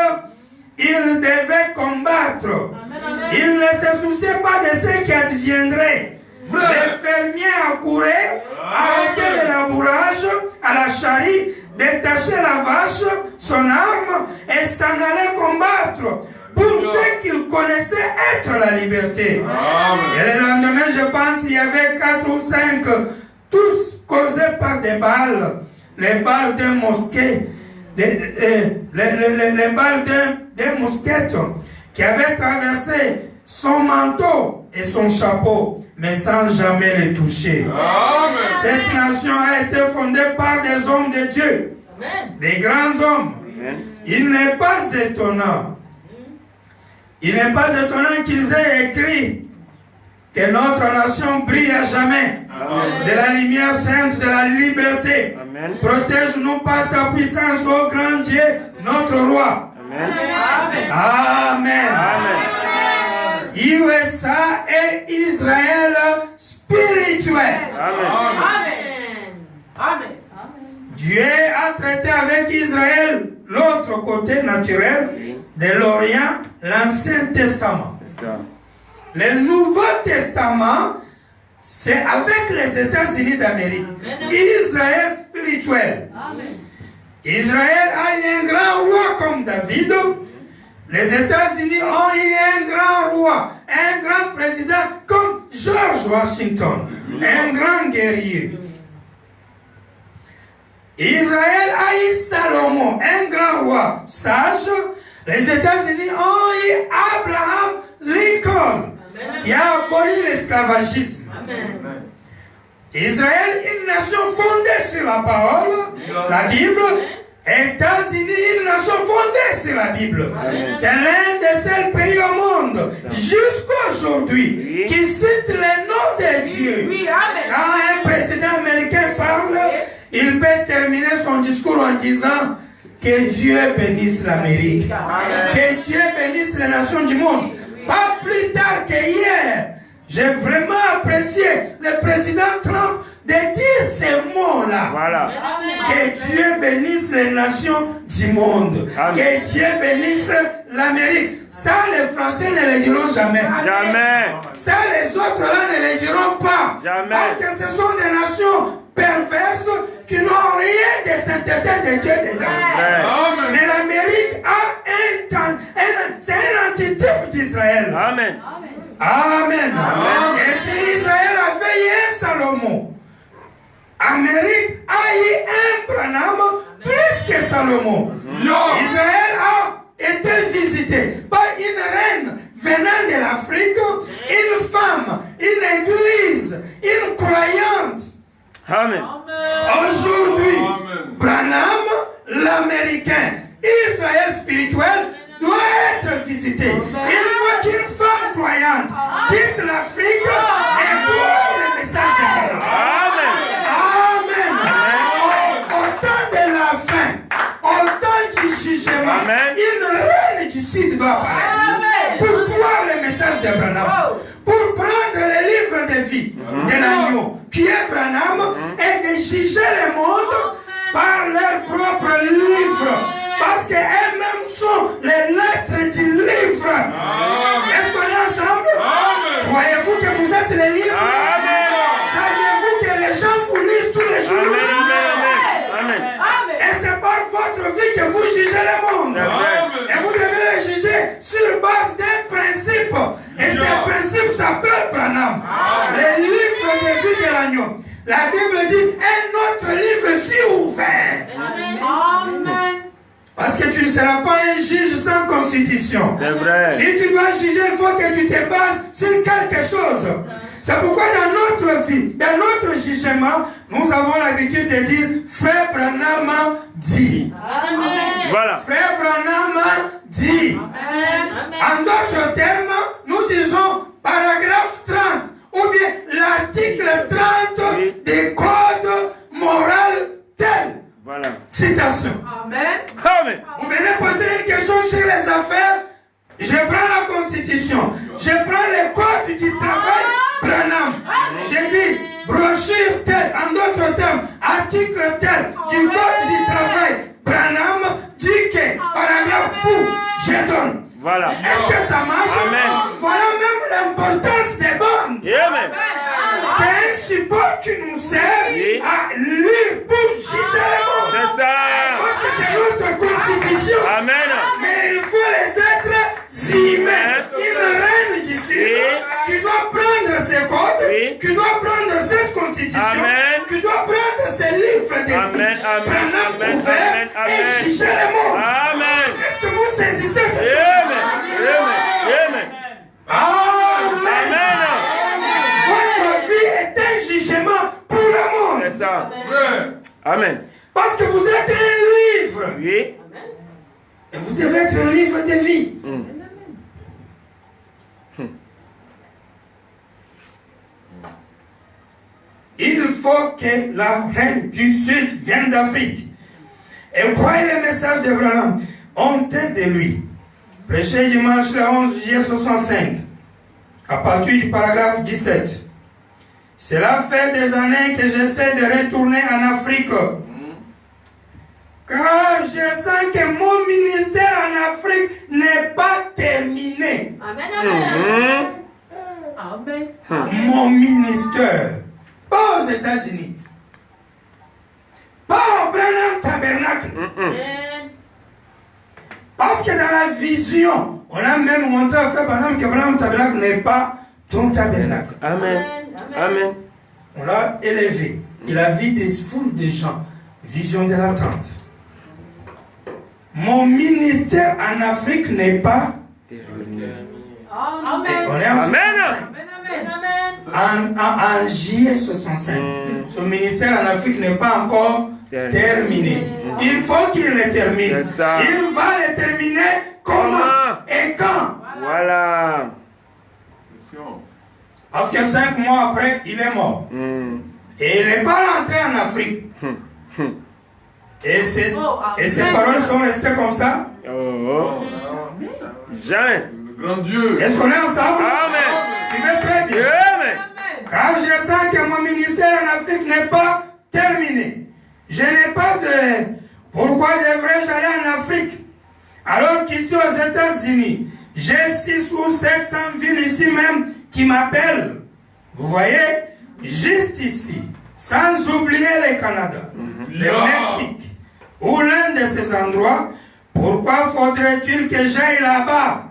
ils devaient combattre. Ils ne se souciaient pas de ce qui adviendrait. Les fermiers accouraient, arrêtaient le labourage à la charrie, détachaient la vache, son arme, et s'en allaient combattre pour ceux qu'ils connaissaient être la liberté. Et le lendemain, je pense, il y avait 4 ou 5, tous causés par des balles, les balles d'un mosquet, les balles d'un mousquet qui avait traversé son manteau et son chapeau, mais sans jamais les toucher. Amen. Cette nation a été fondée par des hommes de Dieu, des grands hommes. Amen. Il n'est pas étonnant. Il n'est pas étonnant qu'ils aient écrit que notre nation brille à jamais. Amen. De la lumière sainte, de la liberté. Protège-nous par ta puissance, ô grand Dieu, notre roi. Amen. Amen. Amen. USA et Israël spirituel. Amen. Amen. Dieu a traité avec Israël l'autre côté naturel de l'Orient, l'Ancien Testament. Le Nouveau Testament, c'est avec les États-Unis d'Amérique. Israël spirituel. Amen. Israël a eu un grand roi comme David. Les États-Unis ont eu un grand roi, un grand président comme George Washington, un grand guerrier. Israël a eu Salomon, un grand roi sage. Les États-Unis ont eu Abraham Lincoln, qui a aboli l'esclavagisme. Israël, une nation fondée sur la parole, la Bible. États-Unis, une nation fondée sur la Bible. C'est l'un des seuls pays au monde, jusqu'à aujourd'hui, qui cite le nom de Dieu. Quand un président américain parle, il peut terminer son discours en disant que Dieu bénisse l'Amérique, que Dieu bénisse les nations du monde. Pas plus tard que hier, j'ai vraiment apprécié le président Trump de dire ces mots-là. Voilà. Que Dieu bénisse les nations du monde. Amen. Que Dieu bénisse l'Amérique. Ça, les Français ne le diront jamais. Jamais. Ça, les autres là ne le diront pas. Jamais. Parce que ce sont des nations perverses qui n'ont rien de sainteté de Dieu dedans. Amen. Mais l'Amérique a c'est un antitype d'Israël. Amen. Amen. Amen. Et si Israël avait eu un Salomon, Amérique a eu un Branham plus que Salomon. Israël a été visité par une reine venant de l'Afrique, une femme, une église, une croyante. Amen. Aujourd'hui, Branham, l'Américain, Israël spirituel, doit être visité. Il faut qu'une femme croyante quitte l'Afrique et croit le message de Branham. Au temps de la fin, au temps du jugement, une reine du Sud doit apparaître pour croire le message de Branham, pour prendre le livre de vie de l'agneau qui est Branham et de juger le monde par leur propre livre. Parce qu'elles-mêmes sont les lettres du livre. Est-ce qu'on est ensemble? Croyez-vous que vous êtes les livres? Saviez-vous que les gens vous lisent tous les jours? Et c'est par votre vie que vous jugez le monde. Et vous devez le juger sur base d'un principe. Et ce principe s'appelle Branham. Le livre de vie de l'agneau. La Bible dit, un autre livre fut ouvert. Parce que tu ne seras pas un juge sans constitution. C'est vrai. Si tu dois juger, il faut que tu te bases sur quelque chose. C'est pourquoi dans notre vie, dans notre jugement, nous avons l'habitude de dire Frère Branham dit. Amen. Voilà. Frère Branham dit. Amen. En d'autres termes, nous disons paragraphe 30 ou bien l'article 30 des codes moraux tel. Voilà. Citation. Amen. Amen. Vous venez poser une question sur les affaires, je prends la constitution, je prends les codes du travail, Branham. J'ai dit brochure tel, en d'autres termes, article tel du code du travail, Branham dit que paragraphe pour, je donne. Voilà. Est-ce que ça marche? Amen. Voilà même l'importance des bandes. Amen. C'est un support qui nous sert à lire pour juger les mondes. C'est ça. Parce que c'est notre constitution. Amen. Mais il faut les êtres humains. Une reine d'ici qui doit prendre ses codes, qui doit prendre cette constitution, qui doit prendre ses livres de vie, prendre ouvert et juger les mondes. Amen. Est-ce que vous saisissez ce chose? Amen. Amen. Amen. Amen. Votre vie est un jugement pour le monde. C'est ça. Amen. Parce que vous êtes un livre. Oui. Et vous devez être un livre de vie. Il faut que la reine du Sud vienne d'Afrique et croyez le message de Branham. Hontez de lui. Prêché dimanche le 11 juillet 65, à partir du paragraphe 17. Cela fait des années que j'essaie de retourner en Afrique. Car je sens que mon ministère en Afrique n'est pas terminé. Amen. Amen. Amen. Mon ministère. Pas aux États-Unis. Pas au Branham Tabernacle. Parce que dans la vision, on a même montré à Frère Branham que Branham Tabernacle n'est pas ton tabernacle. Amen. Amen. On l'a élevé. Il a vu des foules de gens. Vision de l'attente. Mon ministère en Afrique n'est pas Terminé. Amen. On est en Amen. 65. En juillet 65. Son ministère en Afrique n'est pas encore terminé. Il faut qu'il le termine. C'est ça. Il va le terminer comment et quand? Voilà. Parce que 5 mois après, il est mort. Et il n'est pas rentré en Afrique. Et ces paroles sont restées comme ça. Jamais. Grand Dieu. Est-ce qu'on est ensemble? Amen. Suivez très bien. Amen. Car je sens que mon ministère en Afrique n'est pas terminé. Je n'ai pas de... Pourquoi devrais-je aller en Afrique? Alors qu'ici aux États-Unis, j'ai 600 ou 700 villes ici même qui m'appellent. Vous voyez? Juste ici. Sans oublier le Canada, le Mexique, ou l'un de ces endroits. Pourquoi faudrait-il que j'aille là-bas?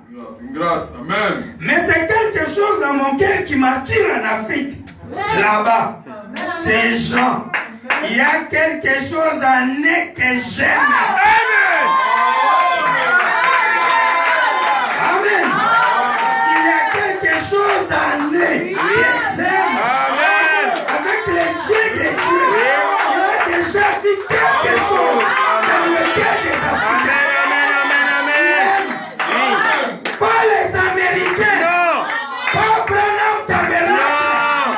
Grâce, amen. Mais c'est quelque chose dans mon cœur qui m'attire en Afrique. Là-bas, ces gens, il y a quelque chose en eux que j'aime. Amen. Amen. Il y a quelque chose en eux que j'aime. Amen. Avec les yeux de Dieu, il a déjà vu quelque chose dans le cœur des Africains. Pas les Américains. Non. Pas Branham Tabernacle.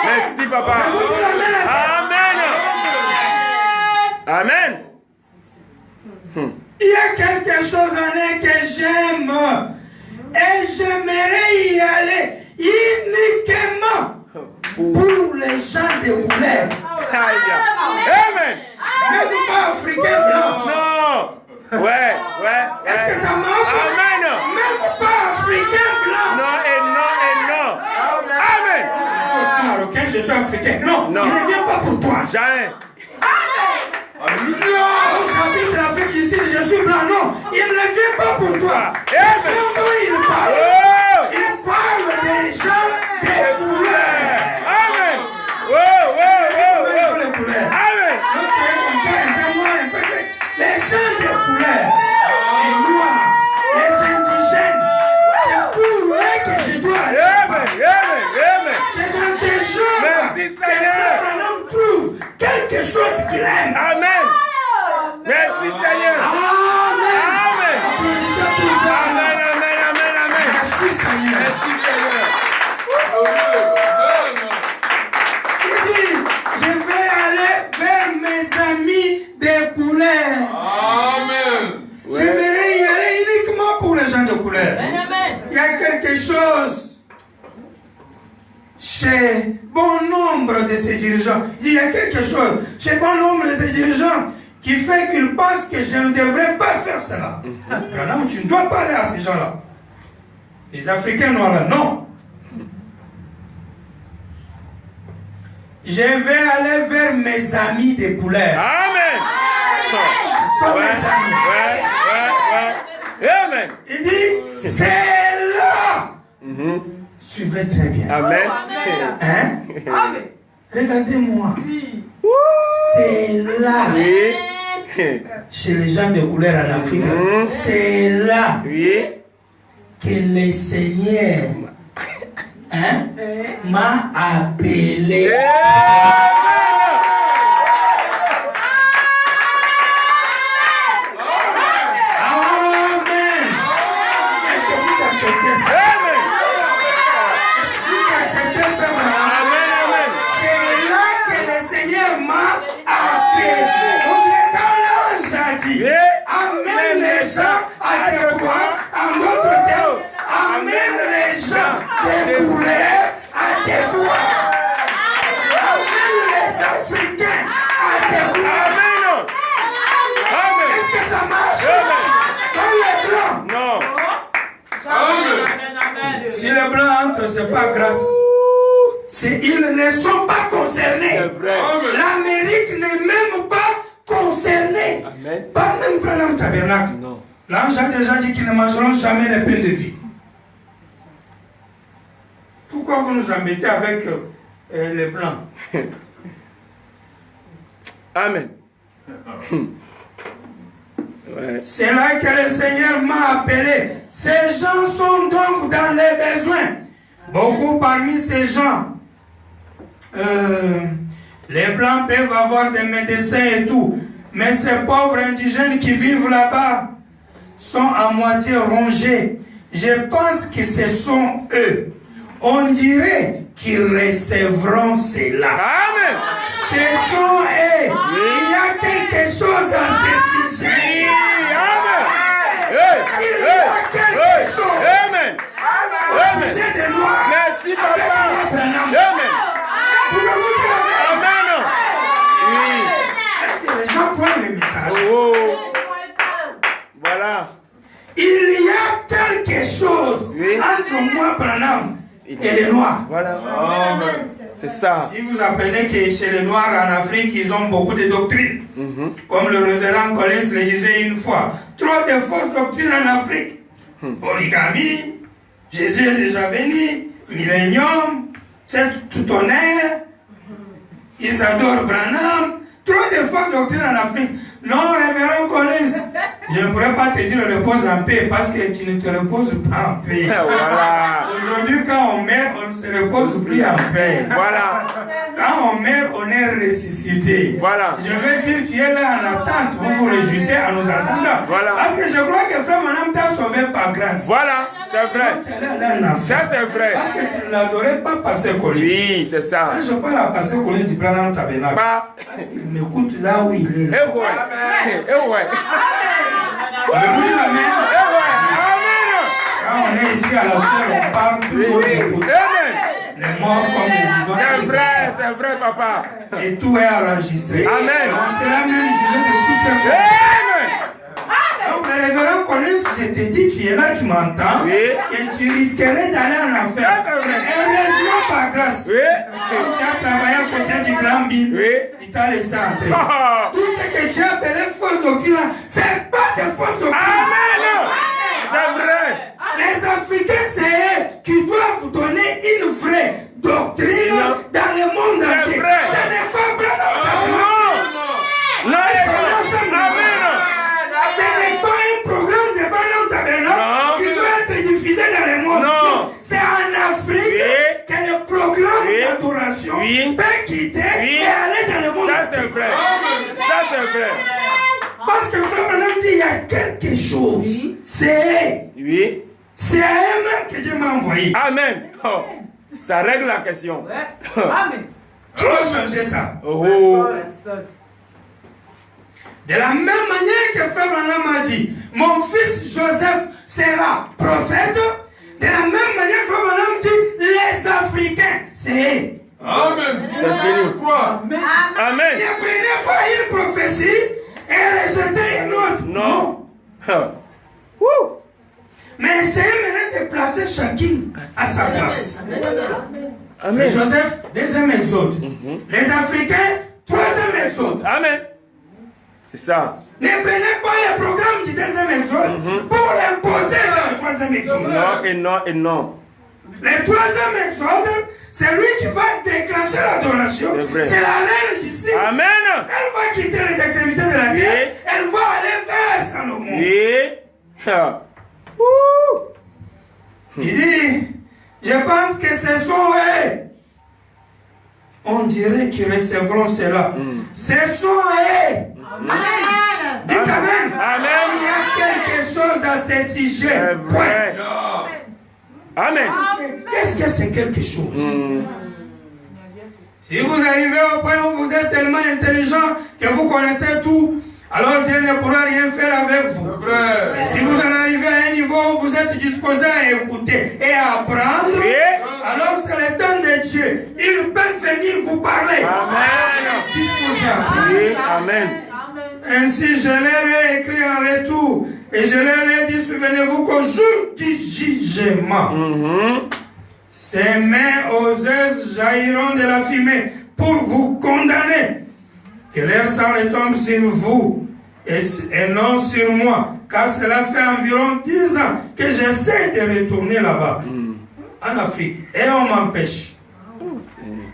Merci, papa. Vous dites amen à ça. Amen. Amen. Il y a quelque chose en eux que j'aime. Et j'aimerais y aller uniquement pour les gens de couleur. Amen. Même pas africains blancs. Non. Ouais. Est-ce que ça marche? Amen. Même pas africains blancs. Non et non. Amen. Je suis aussi marocain, je suis africain. Non, il ne vient pas pour toi. Jamais. Alléluia. Oh, j'habite l'Afrique ici, je suis blanc. Non, il ne vient pas pour toi. Les gens dont il parle des gens des couleurs. Amen. Les couleurs. Amen. Un peu moins, un peu plus. Les gens chose qu'il aime. Amen. Merci Seigneur. Amen. Amen. Applaudissez pour ça. Amen, amen, amen, amen. Merci Seigneur. Merci Seigneur. Il dit, je vais aller vers mes amis des couleurs. Amen. J'aimerais y aller uniquement pour les gens de couleur. Il y a quelque chose chez bon nombre de ces dirigeants. Il y a quelque chose chez bon nombre de ces dirigeants qui fait qu'ils pensent que je ne devrais pas faire cela. Non, tu ne dois pas aller à ces gens-là. Les Africains noirs là, non. Je vais aller vers mes amis de couleur. Amen. Ce sont mes amis. Amen. Il dit, c'est là. Suivez très bien. Amen. Hein? Regardez-moi. C'est là. Oui. Chez les gens de couleur en Afrique, c'est là Oui. que le Seigneur m'a appelé. Amen. Est-ce que vous acceptez ça? Amen. Est-ce que vous acceptez ça? Amen, amen. C'est là que le Seigneur m'a appelé. Donc quand l'ange a dit, amène les gens à te croire, en d'autres termes, amène les gens des couleurs à te croire. Amène les Africains à te croire. Amen. Amen. Est-ce que ça marche? Amen. Dans les blancs. Non. Amen. Si les blancs entrent, ce n'est pas grâce. Ils ne sont pas concernés. C'est vrai. Amen. L'Amérique n'est même pas concernée. Amen. Pas même Branham Tabernacle. Non. L'ange a déjà dit qu'ils ne mangeront jamais les pains de vie. Pourquoi vous nous embêtez avec les blancs? Amen. Ouais. C'est là que le Seigneur m'a appelé. Ces gens sont donc dans les besoins. Beaucoup parmi ces gens, les blancs peuvent avoir des médecins et tout, mais ces pauvres indigènes qui vivent là-bas sont à moitié rongés. Je pense que ce sont eux. On dirait qu'ils recevront cela. Amen. Ce sont eux. Il y a quelque chose à ce sujet. Amen. Il y a quelque chose Amen. au sujet des Noirs. Merci, papa. Amen. Pouvez-vous dire amen? Amen. Oui. Est-ce que les gens croient le message? Oh. Voilà. Il y a quelque chose entre moi, Branham, et les Noirs. Voilà. Amen. C'est ça. Si vous apprenez que chez les Noirs en Afrique, ils ont beaucoup de doctrines. Comme le révérend Collins le disait une fois, trop de fausses doctrines en Afrique. Polygamie, Jésus est déjà venu, millénium, c'est tout honneur, ils adorent Branham. Trop de fausses doctrines en Afrique. Non, révérend Collins, je ne pourrais pas te dire repose en paix parce que tu ne te reposes pas en paix. Voilà. Aujourd'hui, quand on meurt, on ne se repose plus en paix. Voilà. Quand on meurt, on est ressuscité. Voilà. Je veux dire, tu es là en attente. Vous vous réjouissez en nous attendant. Voilà. Parce que je crois que frère Madame t'a sauvé par grâce. Voilà. C'est vrai. Sinon, tu allais aller en enfer. Ça, c'est vrai. Parce que tu ne l'adorais pas passer Collins. Oui, c'est ça. Quand je parle à passer Collins du Branham Tabernacle, Pas. parce qu'il m'écoute là où il est. Eh ouais. Eh ouais. Pouvez-vous dire amen? Eh ouais. Amen. Quand on est ici à la chair, on parle, tout le monde écoute. Amen. Les morts comme les vivants. C'est vrai, papa. Et tout est enregistré. Amen. Et on sera même jugé de tous ces points. Amen. Donc, le révérend Collins, je te dis, tu es là, tu m'entends, Oui. que tu risquerais d'aller en enfer. Ça, c'est vrai. Heureusement, par grâce. Oui. Quand tu as travaillé à côté du grand Bill, Oui. il t'a laissé entrer. Ah. Tout ce que tu as appelé fausse doctrine, c'est pas des fausses doctrines. Amen. C'est vrai. Les Africains, c'est eux qui doivent donner une vraie doctrine dans le monde C'est entier. vrai. Ce n'est pas Branham Tabernacle. Non. Non, Est-ce les qu'on est gars. ensemble? Amen. Ce n'est pas un programme de Branham Tabernacle Non. qui doit être diffusé dans le monde. Non. C'est en Afrique Oui. que le programme Oui. d'adoration Oui. peut quitter Oui. et aller dans le monde Ça, entier. c'est vrai. Parce que Frère Branham dit il y a quelque chose. Oui. C'est Oui. à elle-même que Dieu m'a envoyé. Amen. Oh, ça règle la question. Ouais. Amen. Qui va changer ça? Oh. De la même manière que Frère Branham a dit, mon fils Joseph sera prophète. De la même manière, Frère Branham dit, les Africains, c'est Amen. C'est fini. Quoi? Amen. ne prenez pas une prophétie et rejetez une autre. Non. Wouh. Mais essayez maintenant de placer chacune à sa place. Amen. Joseph, deuxième exode. Les Africains, troisième exode. Amen. C'est ça. Ne prenez pas les programmes du deuxième exode pour l'imposer dans le troisième exode. Non et non et non. Le troisième exode, c'est lui qui va déclencher l'adoration. C'est vrai. C'est la reine d'ici. Amen. Elle va quitter les extrémités de la terre. Elle va aller vers Salomon. Oui. Wouh. Il dit, je pense que ce sont eux. On dirait qu'ils recevront cela. Ce sont eux. Dites Amen. Amen. Il y a quelque chose à ce sujet. C'est vrai. Amen. Qu'est-ce que c'est quelque chose? Si vous arrivez au point où vous êtes tellement intelligent que vous connaissez tout, alors Dieu ne pourra rien faire avec vous. Mais si vous en arrivez à un niveau où vous êtes disposé à écouter et à apprendre, alors c'est le temps de Dieu. Il peut venir vous parler. Amen. Disposé à apprendre. Oui. Amen. Ainsi, je leur ai écrit en retour et je leur ai dit, souvenez-vous qu'au jour du jugement, ces mains oseuses jailliront de la fumée pour vous condamner. Que leur sang retombe sur vous et non sur moi, car cela fait environ 10 ans que j'essaie de retourner là-bas, en Afrique, et on m'empêche.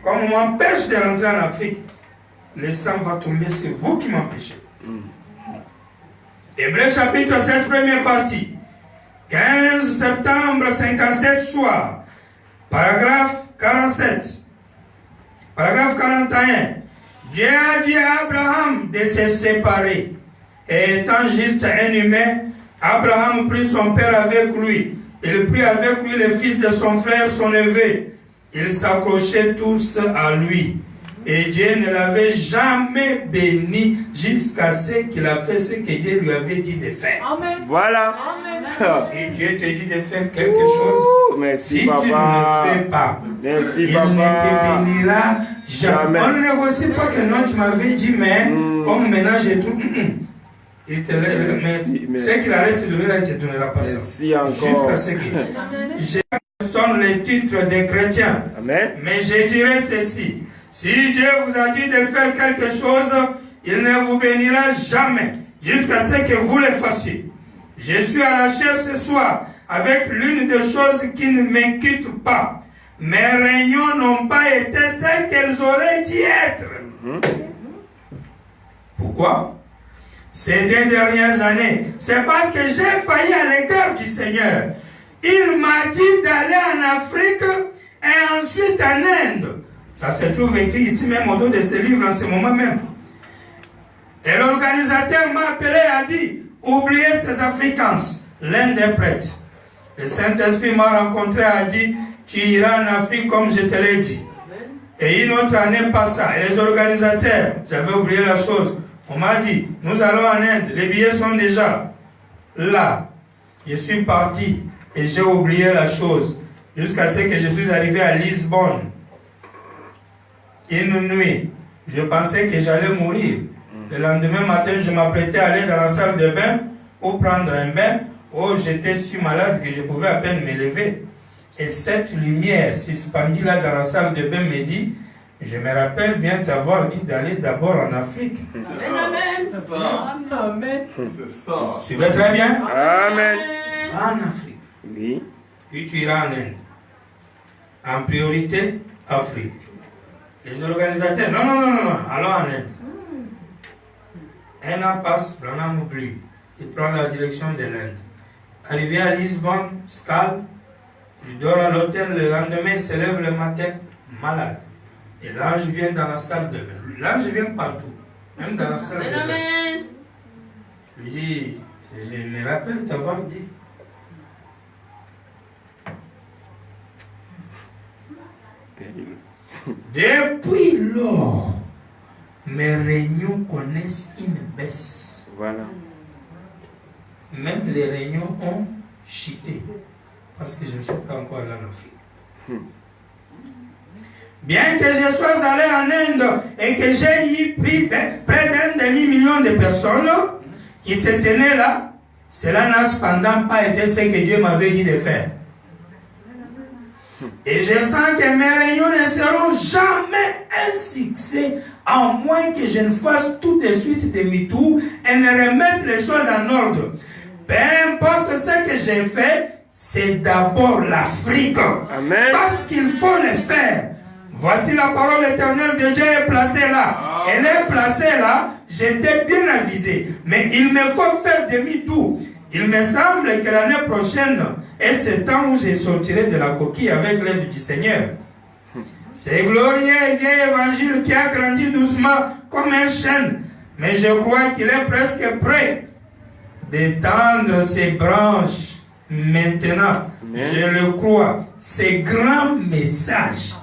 Comme on m'empêche de rentrer en Afrique, le sang va tomber sur vous qui m'empêchez. Hébreux chapitre 7, première partie. 15 septembre 57 soir. Paragraphe 47. Paragraphe 41. Dieu a dit à Abraham de se séparer. Et étant juste un humain, Abraham prit son père avec lui. Il prit avec lui le fils de son frère, son neveu. Ils s'accrochaient tous à lui. Et Dieu ne l'avait jamais béni jusqu'à ce qu'il a fait ce que Dieu lui avait dit de faire. Amen. Voilà. Si Dieu te dit de faire quelque chose, merci, si papa. tu ne le fais pas, Merci, il papa. ne te bénira jamais. On ne négocie pas que non, tu m'avais dit, mais comme maintenant j'ai tout. Il te mais ce qu'il allait te donner, il ne te donnera pas ça. Merci encore. Jusqu'à ce que je sonne les titres des chrétiens. Amen. Mais je dirais ceci. Si Dieu vous a dit de faire quelque chose, il ne vous bénira jamais jusqu'à ce que vous le fassiez. Je suis à la chair ce soir avec l'une des choses qui ne m'inquiètent pas. Mes réunions n'ont pas été celles qu'elles auraient dû être. Pourquoi? Ces 2 dernières années, c'est parce que j'ai failli à l'égard du Seigneur. Il m'a dit d'aller en Afrique et ensuite en Inde. Ça se trouve écrit ici même au dos de ce livre en ce moment même. Et l'organisateur m'a appelé et a dit, oubliez ces Africains, l'un des prêtres. Le Saint-Esprit m'a rencontré et a dit, tu iras en Afrique comme je te l'ai dit. Et une autre année passa. Et les organisateurs, j'avais oublié la chose, on m'a dit, nous allons en Inde, les billets sont déjà là. Je suis parti et j'ai oublié la chose jusqu'à ce que je suis arrivé à Lisbonne. Une nuit, je pensais que j'allais mourir. Le lendemain matin, je m'apprêtais à aller dans la salle de bain pour prendre un bain. Oh, j'étais si malade que je pouvais à peine me lever. Et cette lumière suspendue là dans la salle de bain me dit, je me rappelle bien t'avoir dit d'aller d'abord en Afrique. Amen. C'est ça. Amen. C'est ça. Suivez très bien. Amen. Va en Afrique. Oui. Puis tu iras en Inde. En priorité, Afrique. Les organisateurs, non, allons en Inde. Un an passe, Branham oublie. Il prend la direction de l'Inde. Arrivé à Lisbonne, scale, il dort à l'hôtel, le lendemain, il se lève le matin, malade. Et l'ange vient dans la salle de bain. L'ange vient partout, même dans la salle de bain. rappelles t'avoir dit. Depuis lors, mes réunions connaissent une baisse. Voilà. Même les réunions ont chuté. Parce que je ne suis pas encore allé en Afrique. Bien que je sois allé en Inde et que j'ai eu près d'un demi-million de personnes qui se tenaient là, cela n'a cependant pas été ce que Dieu m'avait dit de faire. Et je sens que mes réunions ne seront jamais un succès, à moins que je ne fasse tout de suite demi-tour et ne remette les choses en ordre. Peu importe ce que j'ai fait, c'est d'abord l'Afrique. Amen. Parce qu'il faut le faire. Voici la parole éternelle de Dieu est placée là. Elle est placée là. J'étais bien avisé. Mais il me faut faire demi-tour. Il me semble que l'année prochaine est ce temps où je sortirai de la coquille avec l'aide du Seigneur. C'est glorieux et vieil évangile qui a grandi doucement comme un chêne. Mais je crois qu'il est presque prêt d'étendre ses branches. Maintenant, je le crois, ces grands messages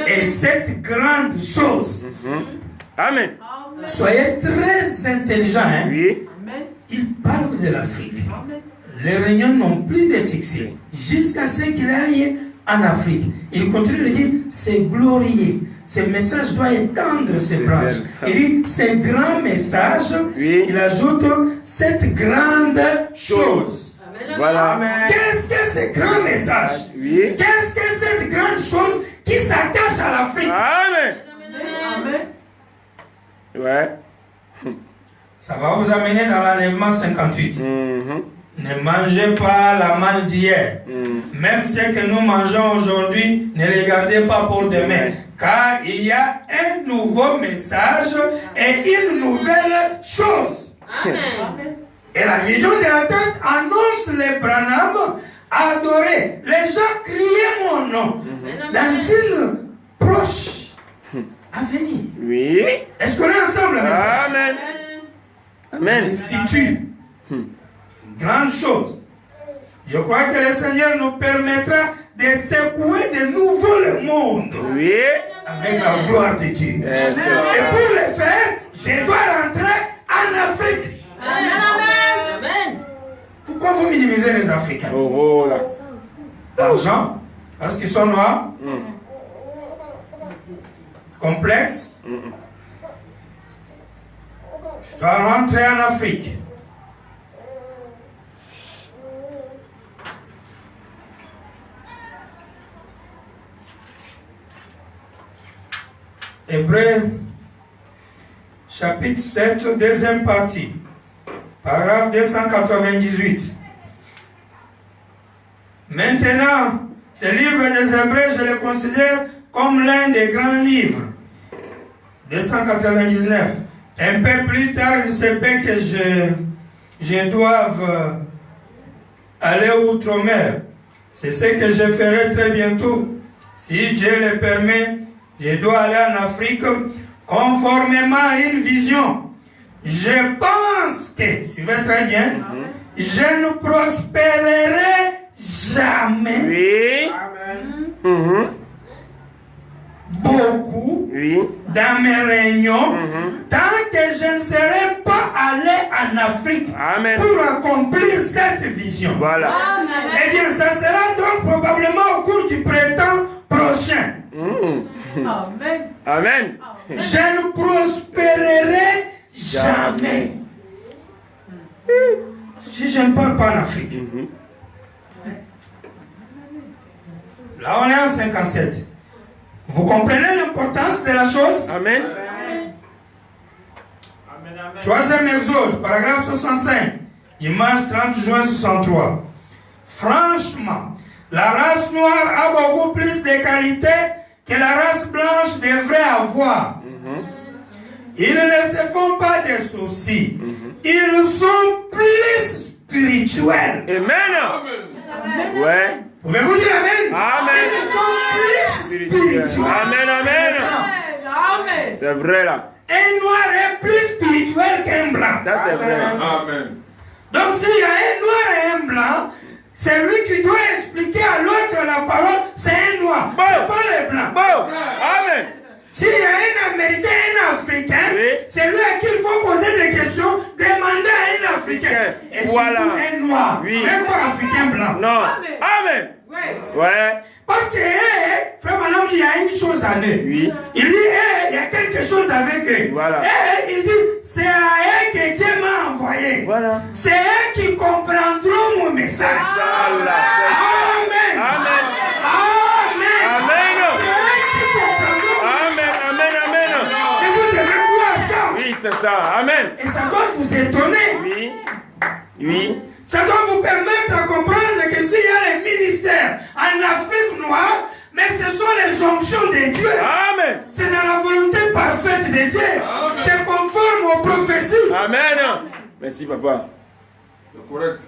et cette grande chose. Amen. Soyez très intelligents. Hein? Oui. Il parle de l'Afrique. Les réunions n'ont plus de succès jusqu'à ce qu'il aille en Afrique. Il continue de dire, c'est glorieux. Ce message doit étendre ses branches. Il dit, ces grands messages, il ajoute, cette grande chose. Voilà. Qu'est-ce que ce grand message? Oui. Qu'est-ce que cette grande chose qui s'attache à l'Afrique? Amen. Amen. Ouais. Ça va vous amener dans l'enlèvement 58. Ne mangez pas la manne d'hier. Même ce que nous mangeons aujourd'hui, ne les gardez pas pour demain. Car il y a un nouveau message et une nouvelle chose. Amen. Et la vision de la tête annonce les Branham adorés. Les gens criaient mon nom dans une proche avenir. Oui. Est-ce qu'on est ensemble? Amen. Amen. Le futur. Grande chose. Je crois que le Seigneur nous permettra de secouer de nouveau le monde. Oui. Avec la gloire de Dieu. Et pour le faire, je dois rentrer en Afrique. Amen. Pourquoi vous minimisez les Africains? Oh là. L'argent, parce qu'ils sont noirs. Complexe. Je dois rentrer en Afrique. Hébreux, chapitre 7, deuxième partie. Paragraphe 298. Maintenant, ce livre des Hébreux, je le considère comme l'un des grands livres. 299. Un peu plus tard, il se peut que je doive aller outre-mer. C'est ce que je ferai très bientôt. Si Dieu le permet, je dois aller en Afrique conformément à une vision. Je pense que, suivez très bien, je ne prospérerai jamais. Oui. Beaucoup dans mes réunions tant que je ne serai pas allé en Afrique pour accomplir cette vision. Voilà. Eh bien, ça sera donc probablement au cours du printemps prochain. Amen. Amen. Je ne prospérerai jamais si je ne pars pas en Afrique. Là, on est en 57. Vous comprenez l'importance de la chose? Amen. Troisième exode, paragraphe 65, dimanche 30 juin 63. Franchement, la race noire a beaucoup plus de qualités que la race blanche devrait avoir. Ils ne se font pas de soucis. Ils sont plus spirituels. Amen. Ouais. Pouvez-vous dire Amen? Amen. Ils sont plus spirituels. Amen, amen. Amen. C'est vrai là. Un noir est plus spirituel qu'un blanc. Ça c'est vrai. Amen. Donc s'il y a un noir et un blanc, c'est lui qui doit expliquer à l'autre la parole, c'est un noir, c'est pas les blancs. Amen. S'il y a un Américain, un Africain, c'est lui à qui il faut poser des questions, demander à un Africain. Et voilà. surtout un noir, même pas Africain blanc. Non. Amen. Ouais. Parce que, frère Manon, il y a une chose à eux. Oui. Il dit, il y a quelque chose avec eux. Voilà. Il dit, c'est à eux que Dieu m'a envoyé. Voilà. C'est eux qui comprendront mon message. Amen. Amen. Amen. Amen. Amen. C'est eux qui comprendront. Amen. Amen. Amen. Et vous devez croire ça. Oui, c'est ça. Amen. Et ça doit vous étonner. Oui. Oui. Ça doit vous permettre de comprendre que s'il y a les ministères en Afrique noire, mais ce sont les onctions de Dieu. Amen. C'est dans la volonté parfaite de Dieu. C'est conforme aux prophéties. Amen. Merci, papa. C'est correct.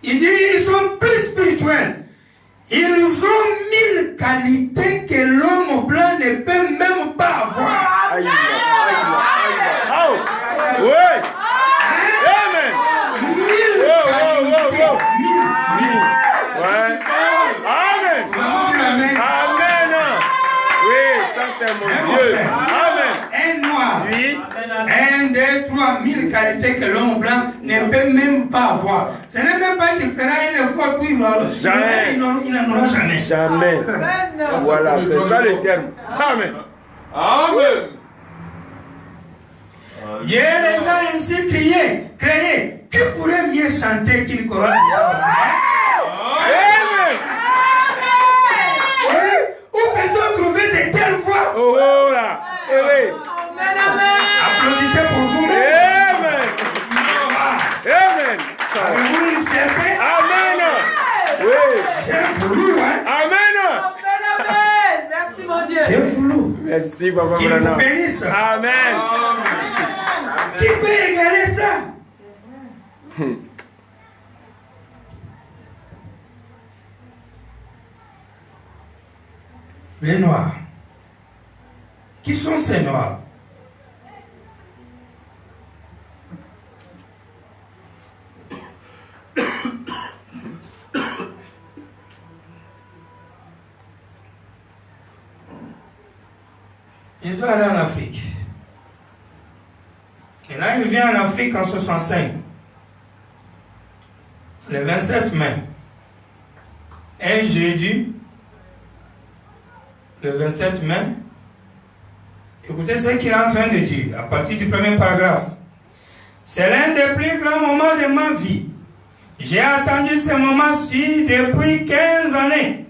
Il dit ils sont plus spirituels. Ils ont 1000 qualités que l'homme blanc ne peut même pas avoir. Aïe, aïe, aïe. Oh. Oui. Amen. 1000 qualités. Oui. Ouais. Amen. Amen. Amen. Oui, ça c'est mon Dieu. Amen. Un noir. Oui. 1, 2, 3, 1000 qualités que l'homme blanc ne peut même pas avoir. Ce n'est même pas qu'il fera une fois puis jamais. Il n'en aura jamais. Jamais. Voilà, c'est ça le terme. Amen. Amen. Dieu les a ainsi créés. Qui pourrait mieux chanter qu'une couronne de gens? Amen. Où peut-on trouver de telles voix? Oh là. Oui. Applaudissez pour vous-même. Amen. Amen. Avez-vous une fierté? Amen. Oui. J'ai voulu, hein? Amen. Merci mon Dieu. J'ai voulu. Merci, papa. Qu'il vous bénisse. Amen. Qui peut égaler ça? Les Noirs. Qui sont ces Noirs? Je dois aller en Afrique. Et là, il vient en Afrique en 65. Le 27 mai. Un jeudi. Le 27 mai. Écoutez ce qu'il est en train de dire, à partir du premier paragraphe. C'est l'un des plus grands moments de ma vie. J'ai attendu ce moment-ci depuis 15 années.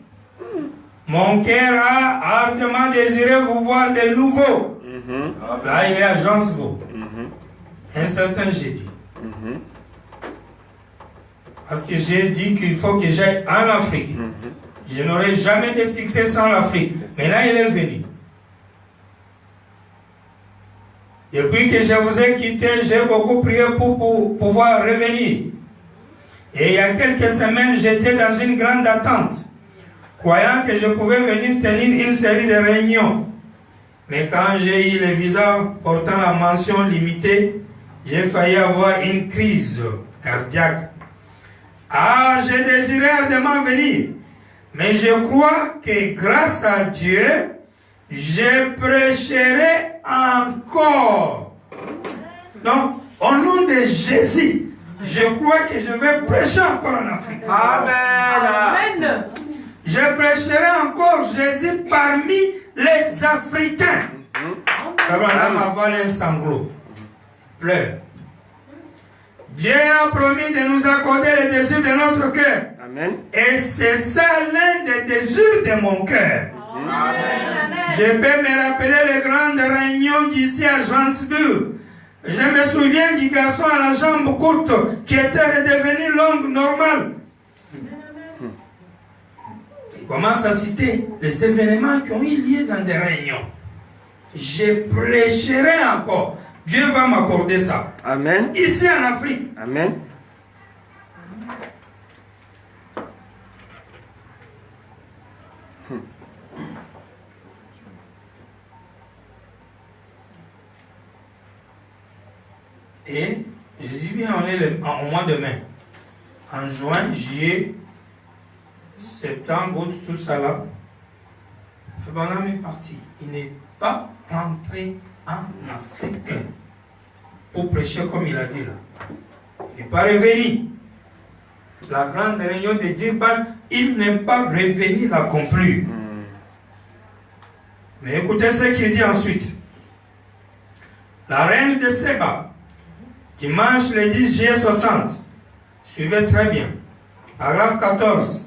Mon cœur a ardemment désiré vous voir de nouveau. Là, il est à Johannesburg. Un certain jeudi. Parce que j'ai dit qu'il faut que j'aille en Afrique. Je n'aurai jamais de succès sans l'Afrique. Mais là, il est venu. Depuis que je vous ai quitté, j'ai beaucoup prié pour pouvoir revenir. Et il y a quelques semaines, j'étais dans une grande attente, croyant que je pouvais venir tenir une série de réunions. Mais quand j'ai eu le visa portant la mention limitée, j'ai failli avoir une crise cardiaque. Ah, j'ai désiré ardemment venir. Mais je crois que grâce à Dieu, je prêcherai encore. Donc, au nom de Jésus, je crois que je vais prêcher encore en Afrique. Amen. Je prêcherai encore Jésus parmi les Africains. Abraham avale un sanglot. Pleure. Dieu a promis de nous accorder les désirs de notre cœur. Amen. Et c'est ça l'un des désirs de mon cœur. Je peux me rappeler les grandes réunions d'ici à Johannesburg. Je me souviens du garçon à la jambe courte qui était redevenu longue, normale. Il commence à citer les événements qui ont eu lieu dans des réunions. Je prêcherai encore. Dieu va m'accorder ça. Amen. Ici en Afrique. Amen. Et Je dis bien, on est au mois de mai. En juin, juillet, septembre, août, tout ça là. Fabana est parti. Il n'est pas rentré en Afrique pour prêcher comme il a dit là. Il n'est pas revenu. La grande réunion de Durban, il n'est pas revenu la conclure. Mais écoutez ce qu'il dit ensuite. La reine de Séba, dimanche le 10 juillet 60, suivez très bien. Paragraphe 14.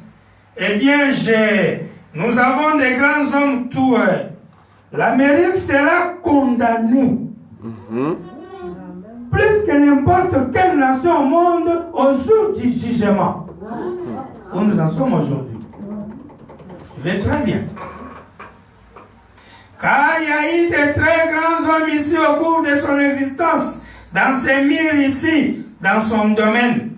Eh bien, nous avons des grands hommes tueurs. L'Amérique sera condamnée. Plus que n'importe quelle nation au monde au jour du jugement. Où nous en sommes aujourd'hui. Suivez très bien. Car il y a eu de très grands hommes ici au cours de son existence, dans ses murs ici, dans son domaine.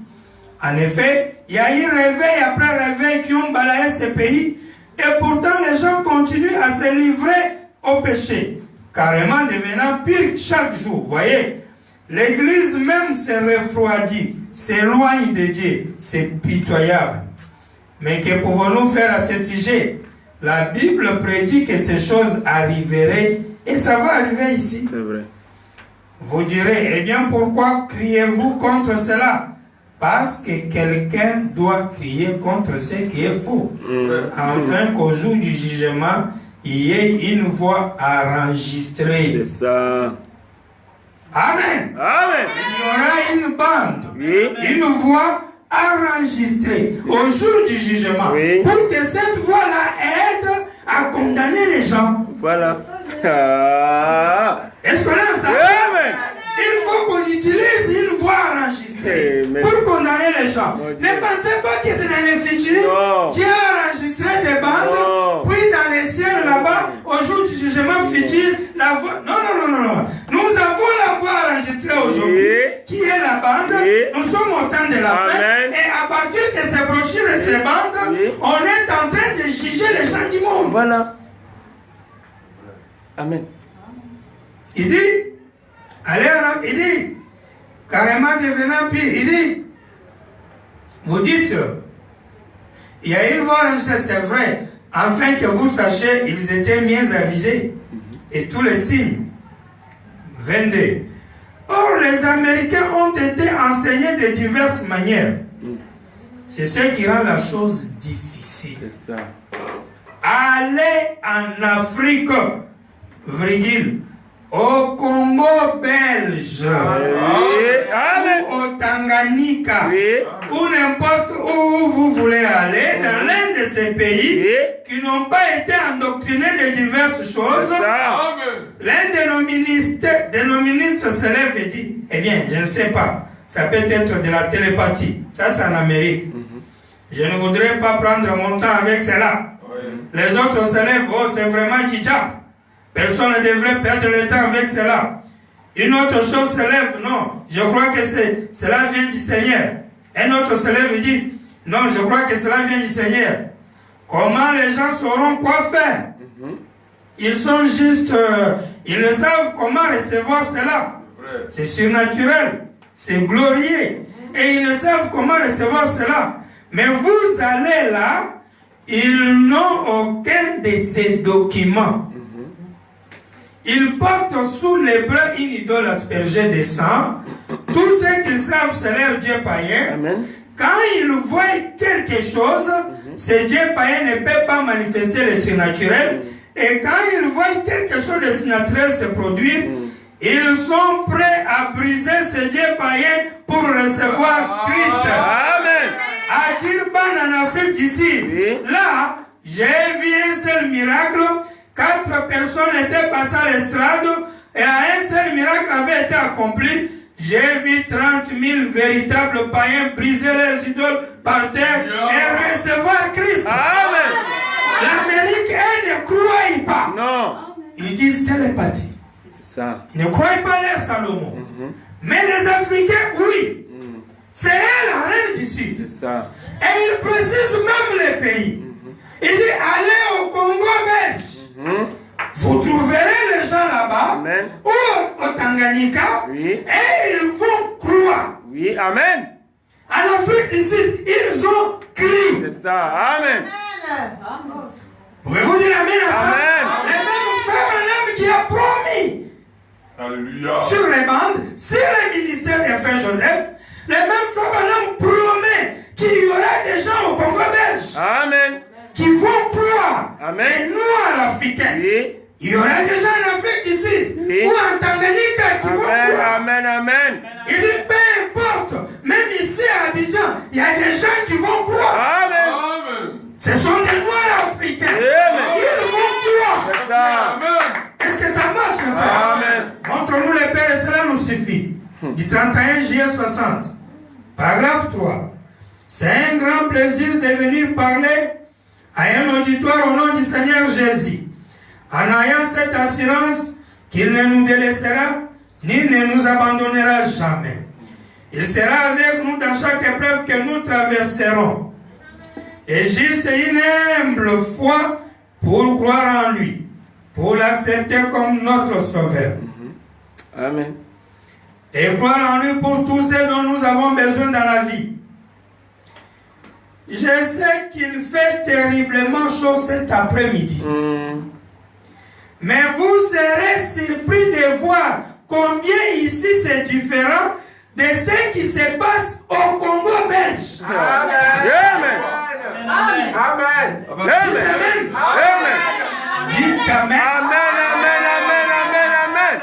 En effet, il y a eu réveil après réveil qui ont balayé ce pays, et pourtant les gens continuent à se livrer au péché, carrément devenant pire chaque jour. Voyez, l'église même se refroidit, s'éloigne de Dieu, c'est pitoyable. Mais que pouvons-nous faire à ce sujet? La Bible prédit que ces choses arriveraient et ça va arriver ici. C'est vrai. Vous direz, eh bien pourquoi criez-vous contre cela? Parce que quelqu'un doit crier contre ce qui est faux. Afin qu'au jour du jugement, il y ait une voix enregistrée. C'est ça. Amen. Amen. Il y aura une bande, Oui. une voix enregistrée au jour du jugement. Oui. Pour que cette voix-là aide à condamner les gens. Voilà. Ah. Est-ce qu'on a ça? Amen. Il faut qu'on utilise une voix enregistrée Amen. pour condamner les gens. Mon Dieu. Ne pensez pas que c'est dans le futur. Non. Dieu a enregistré des bandes, Non. puis dans les ciels là-bas, au jour du jugement futur, la voix. Non, non, non, non, non. Nous avons la voix enregistrée aujourd'hui, Oui. qui est la bande. Oui. Nous sommes au temps de la fin. Amen. Et à partir de ces brochures et ces bandes, Oui. on est en train de juger les gens du monde. Voilà. Amen. Il dit, allez, il dit, carrément devenant pire, il dit, vous dites, il y a une voix enregistrée, c'est vrai, afin que vous sachiez, ils étaient mieux avisés, et tous les signes. 22. Or, les Américains ont été enseignés de diverses manières. C'est ce qui rend la chose difficile. C'est ça. Allez en Afrique, virgule, au Congo belge, Amen. ou au Tanganyika, Oui. ou n'importe où vous voulez aller, dans l'un de ces pays Oui. qui n'ont pas été endoctrinés de diverses choses, C'est ça. l'un de nos ministres se lève et dit, eh bien, je ne sais pas, ça peut être de la télépathie, ça c'est en Amérique. Je ne voudrais pas prendre mon temps avec cela. Les autres se lèvent, oh c'est vraiment chicha. Personne ne devrait perdre le temps avec cela. Une autre chose se lève, non, je crois que cela vient du Seigneur. Un autre se lève et dit, non, je crois que cela vient du Seigneur. Comment les gens sauront quoi faire? Ils sont juste, ils ne savent comment recevoir cela. C'est surnaturel, c'est glorieux. Et ils ne savent comment recevoir cela. Mais vous allez là, ils n'ont aucun de ces documents. Ils portent sous les bras une idole aspergée de sang. Tout ce qu'ils savent, c'est leur Dieu païen. Amen. Quand ils voient quelque chose, ce Dieu païen ne peut pas manifester le surnaturel. Et quand ils voient quelque chose de surnaturel se produire, ils sont prêts à briser ce Dieu païen pour recevoir Christ. Amen. À Durban, en Afrique d'ici, Oui. là, j'ai vu un seul miracle. 4 personnes étaient passées à l'estrade et un seul miracle avait été accompli. J'ai vu 30 000 véritables païens briser leurs idoles par terre et recevoir Christ. Amen. L'Amérique, elle ne croit pas. Non. Ils disent télépathie. Ça. Ils ne croient pas leur Salomon. Mais les Africains, oui. C'est elle la reine du Sud. C'est ça. Et il précise même les pays. Il dit, allez au Congo belge. Vous trouverez les gens là-bas, Amen. ou au Tanganyika, Oui. et ils vont croire. Oui, amen. En Afrique du Sud, ils ont crié. C'est ça, amen. Pouvez-vous dire amen à ça? Amen. Le même frère Branham qui a promis Alléluia. sur les bandes, sur le ministère des frères Joseph, le même frère Branham promet qu'il y aura des gens au Congo belge Amen. qui vont croire. Amen. Et nous, en Africains, Oui. il y aura des gens en Afrique du Sud Oui. ou en Tanganyika qui vont Amen, croire. amen, amen. Il dit peu importe, même ici à Abidjan, il y a des gens qui vont croire. Amen. Amen. Ce sont des Noirs africains. Amen. Ils vont croire. C'est ça. Amen. Est-ce que ça marche, mes frères? Amen. Montre-nous le Père et cela nous suffit. Du 31 juillet 60. Paragraphe 3. C'est un grand plaisir de venir parler à un auditoire au nom du Seigneur Jésus, en ayant cette assurance qu'il ne nous délaissera ni ne nous abandonnera jamais. Il sera avec nous dans chaque épreuve que nous traverserons. Et juste une humble foi pour croire en lui, pour l'accepter comme notre Sauveur. Amen. Et croire en lui pour tous ceux dont nous avons besoin dans la vie. Je sais qu'il fait terriblement chaud cet après-midi. Mais vous serez surpris de voir combien ici c'est différent de ce qui se passe au Congo belge. Amen. Amen. Amen. Dites Amen. Amen. Dites Amen. Amen, amen, amen, amen, amen.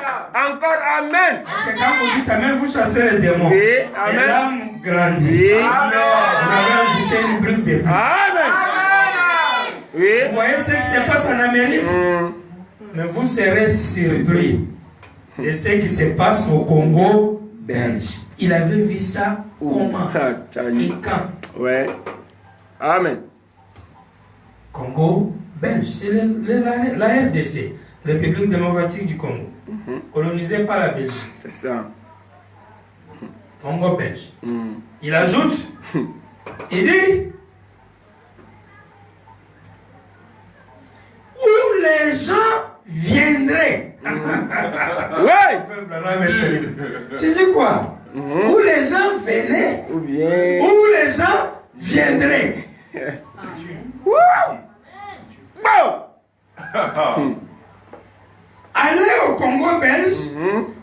Encore amen. Parce que quand vous dites Amen, vous chassez les démons. Oui, Et amen. l'âme grandit. Oui. Vous avez ajouté une brique de plus. Amen. Oui. Vous voyez ce qui se passe en Amérique? Mais vous serez surpris de ce qui se passe au Congo belge. Il avait vu ça comment? Et quand? Ouais. Amen. Congo belge, c'est la RDC, République démocratique du Congo, colonisée par la Belgique. C'est ça. Congo belge. Il ajoute, il dit, où les gens viendraient. Ouais. Tu dis quoi? Où les gens venaient, Ou bien. où les gens viendraient. Bon. Allez au Congo belge,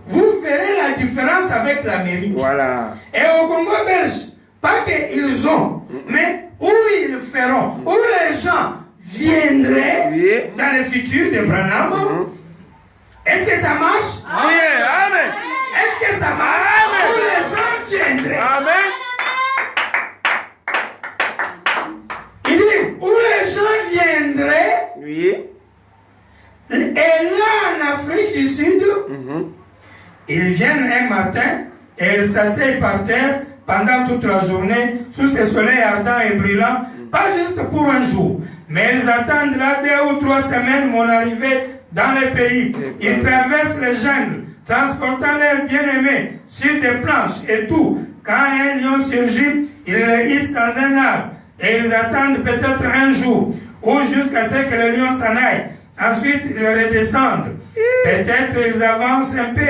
vous verrez la différence avec l'Amérique. Voilà. Et au Congo belge, pas qu'ils ont, mais où ils feront, où les gens viendraient Oui. dans le futur de Branham. Est-ce que ça marche? Bien. Amen. Est-ce que ça marche? Amen. Où les gens viendraient. Amen. Il dit, où les gens viendraient. Oui. Et là, en Afrique du Sud, ils viennent un matin et ils s'asseyent par terre pendant toute la journée sous ce soleil ardent et brûlant, pas juste pour un jour, mais ils attendent là 2 ou 3 semaines mon arrivée dans le pays. Ils traversent les jungles, transportant leurs bien-aimés sur des planches et tout. Quand un lion surgit, ils le hissent dans un arbre et ils attendent peut-être un jour ou jusqu'à ce que le lion s'en aille. Ensuite, ils redescendent. Peut-être ils avancent un peu.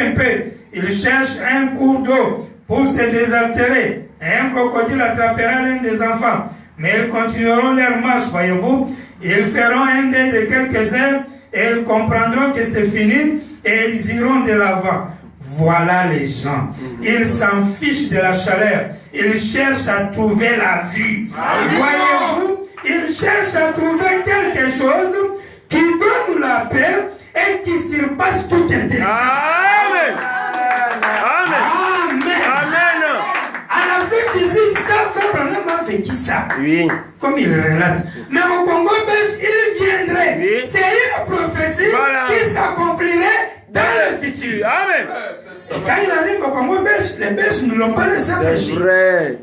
Ils cherchent un cours d'eau pour se désaltérer. Et un crocodile attrapera l'un des enfants. Mais ils continueront leur marche, voyez-vous. Ils feront un dé de quelques heures et ils comprendront que c'est fini et ils iront de l'avant. Voilà les gens. Ils s'en fichent de la chaleur. Ils cherchent à trouver la vie. Voyez-vous, ils cherchent à trouver quelque chose qui donne la paix et qui surpasse toute intelligence. Amen. Amen. Amen. Amen. En Afrique du Sud, ça fait vraiment vécu ça. Oui. Comme il relate. Mais au Congo belge, il viendrait. Oui. C'est une prophétie Voilà. qui s'accomplirait dans le futur. Amen. Et quand il arrive au Congo belge, les Belges ne l'ont pas laissé C'est prêcher. vrai.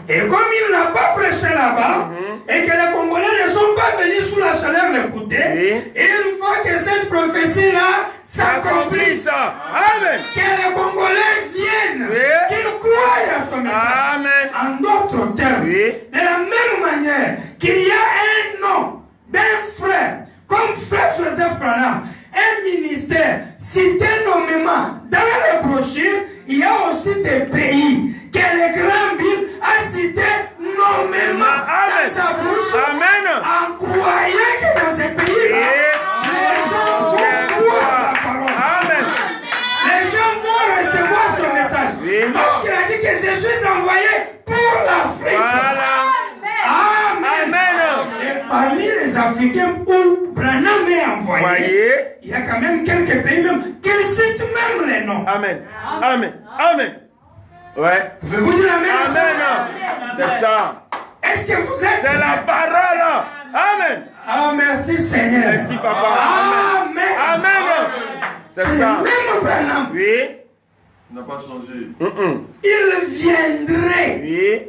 Et comme il n'a pas prêché là-bas, et que les Congolais ne sont pas venus sous la chaleur l'écouter, Oui. il faut que cette prophétie-là s'accomplisse. Amen. Que les Congolais viennent, Oui. qu'ils croient à son message. Amen. En d'autres termes, Oui. de la même manière qu'il y a un nom d'un frère, comme frère Joseph Branham, un ministère cité nommément dans les brochures, il y a aussi des pays Amen. Amen. Amen. Ouais. Pouvez-vous dire amen? Amen. C'est ça. Est-ce que vous êtes? C'est la parole. Amen. Ah, merci Seigneur. Merci papa. Amen. Amen. C'est ça. Même Branham. Oui. Il n'a pas changé. Il viendrait. Oui.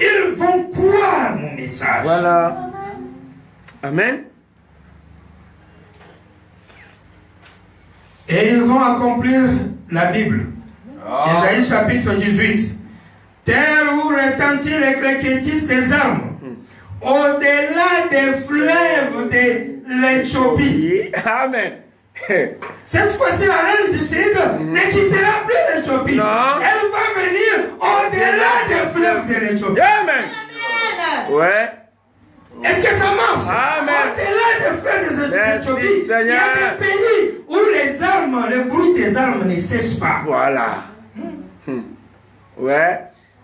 Ils vont croire mon message. Voilà. Amen. Et ils vont accomplir la Bible. Isaïe chapitre 18. Terre où retentit l'éclectisme des armes, au-delà des fleuves de l'Éthiopie. Oui. Amen. Cette fois-ci, la reine du Sud ne quittera plus l'Éthiopie. Non. Elle va venir au-delà des fleuves de l'Éthiopie. Amen. Ouais. Est-ce que ça marche? Amen. Au-delà des fleuves de l'Éthiopie, il y a Seigneur. des pays où les armes, le bruit des armes ne cesse pas. Voilà. Ouais.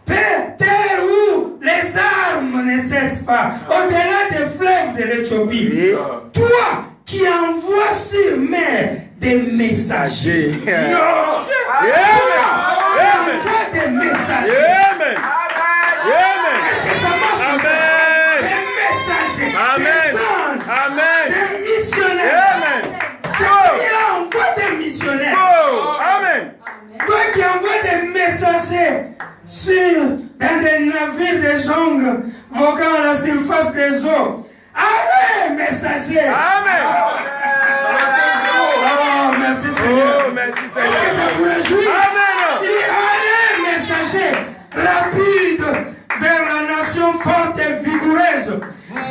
Terre où les armes ne cessent pas, au-delà des fleuves de l'Éthiopie. Oui. Toi qui envoies sur mer des messagers. Amen. Envoie des messagers. Amen. Amen. Est-ce que ça marche? Amen. Des messagers, Amen. des anges, Amen. des missionnaires. Amen. Ce pays-là envoie des missionnaires. Oh. Amen. Toi qui envoies des messagers dans des navires de jongle voguant à la surface des eaux. Allez, messagers! Amen. Oh, merci Seigneur. Oh, merci Est-ce que Seigneur. ça vous réjouit? Amen. Il dit, allez, messagers, rapides vers la nation forte et vigoureuse,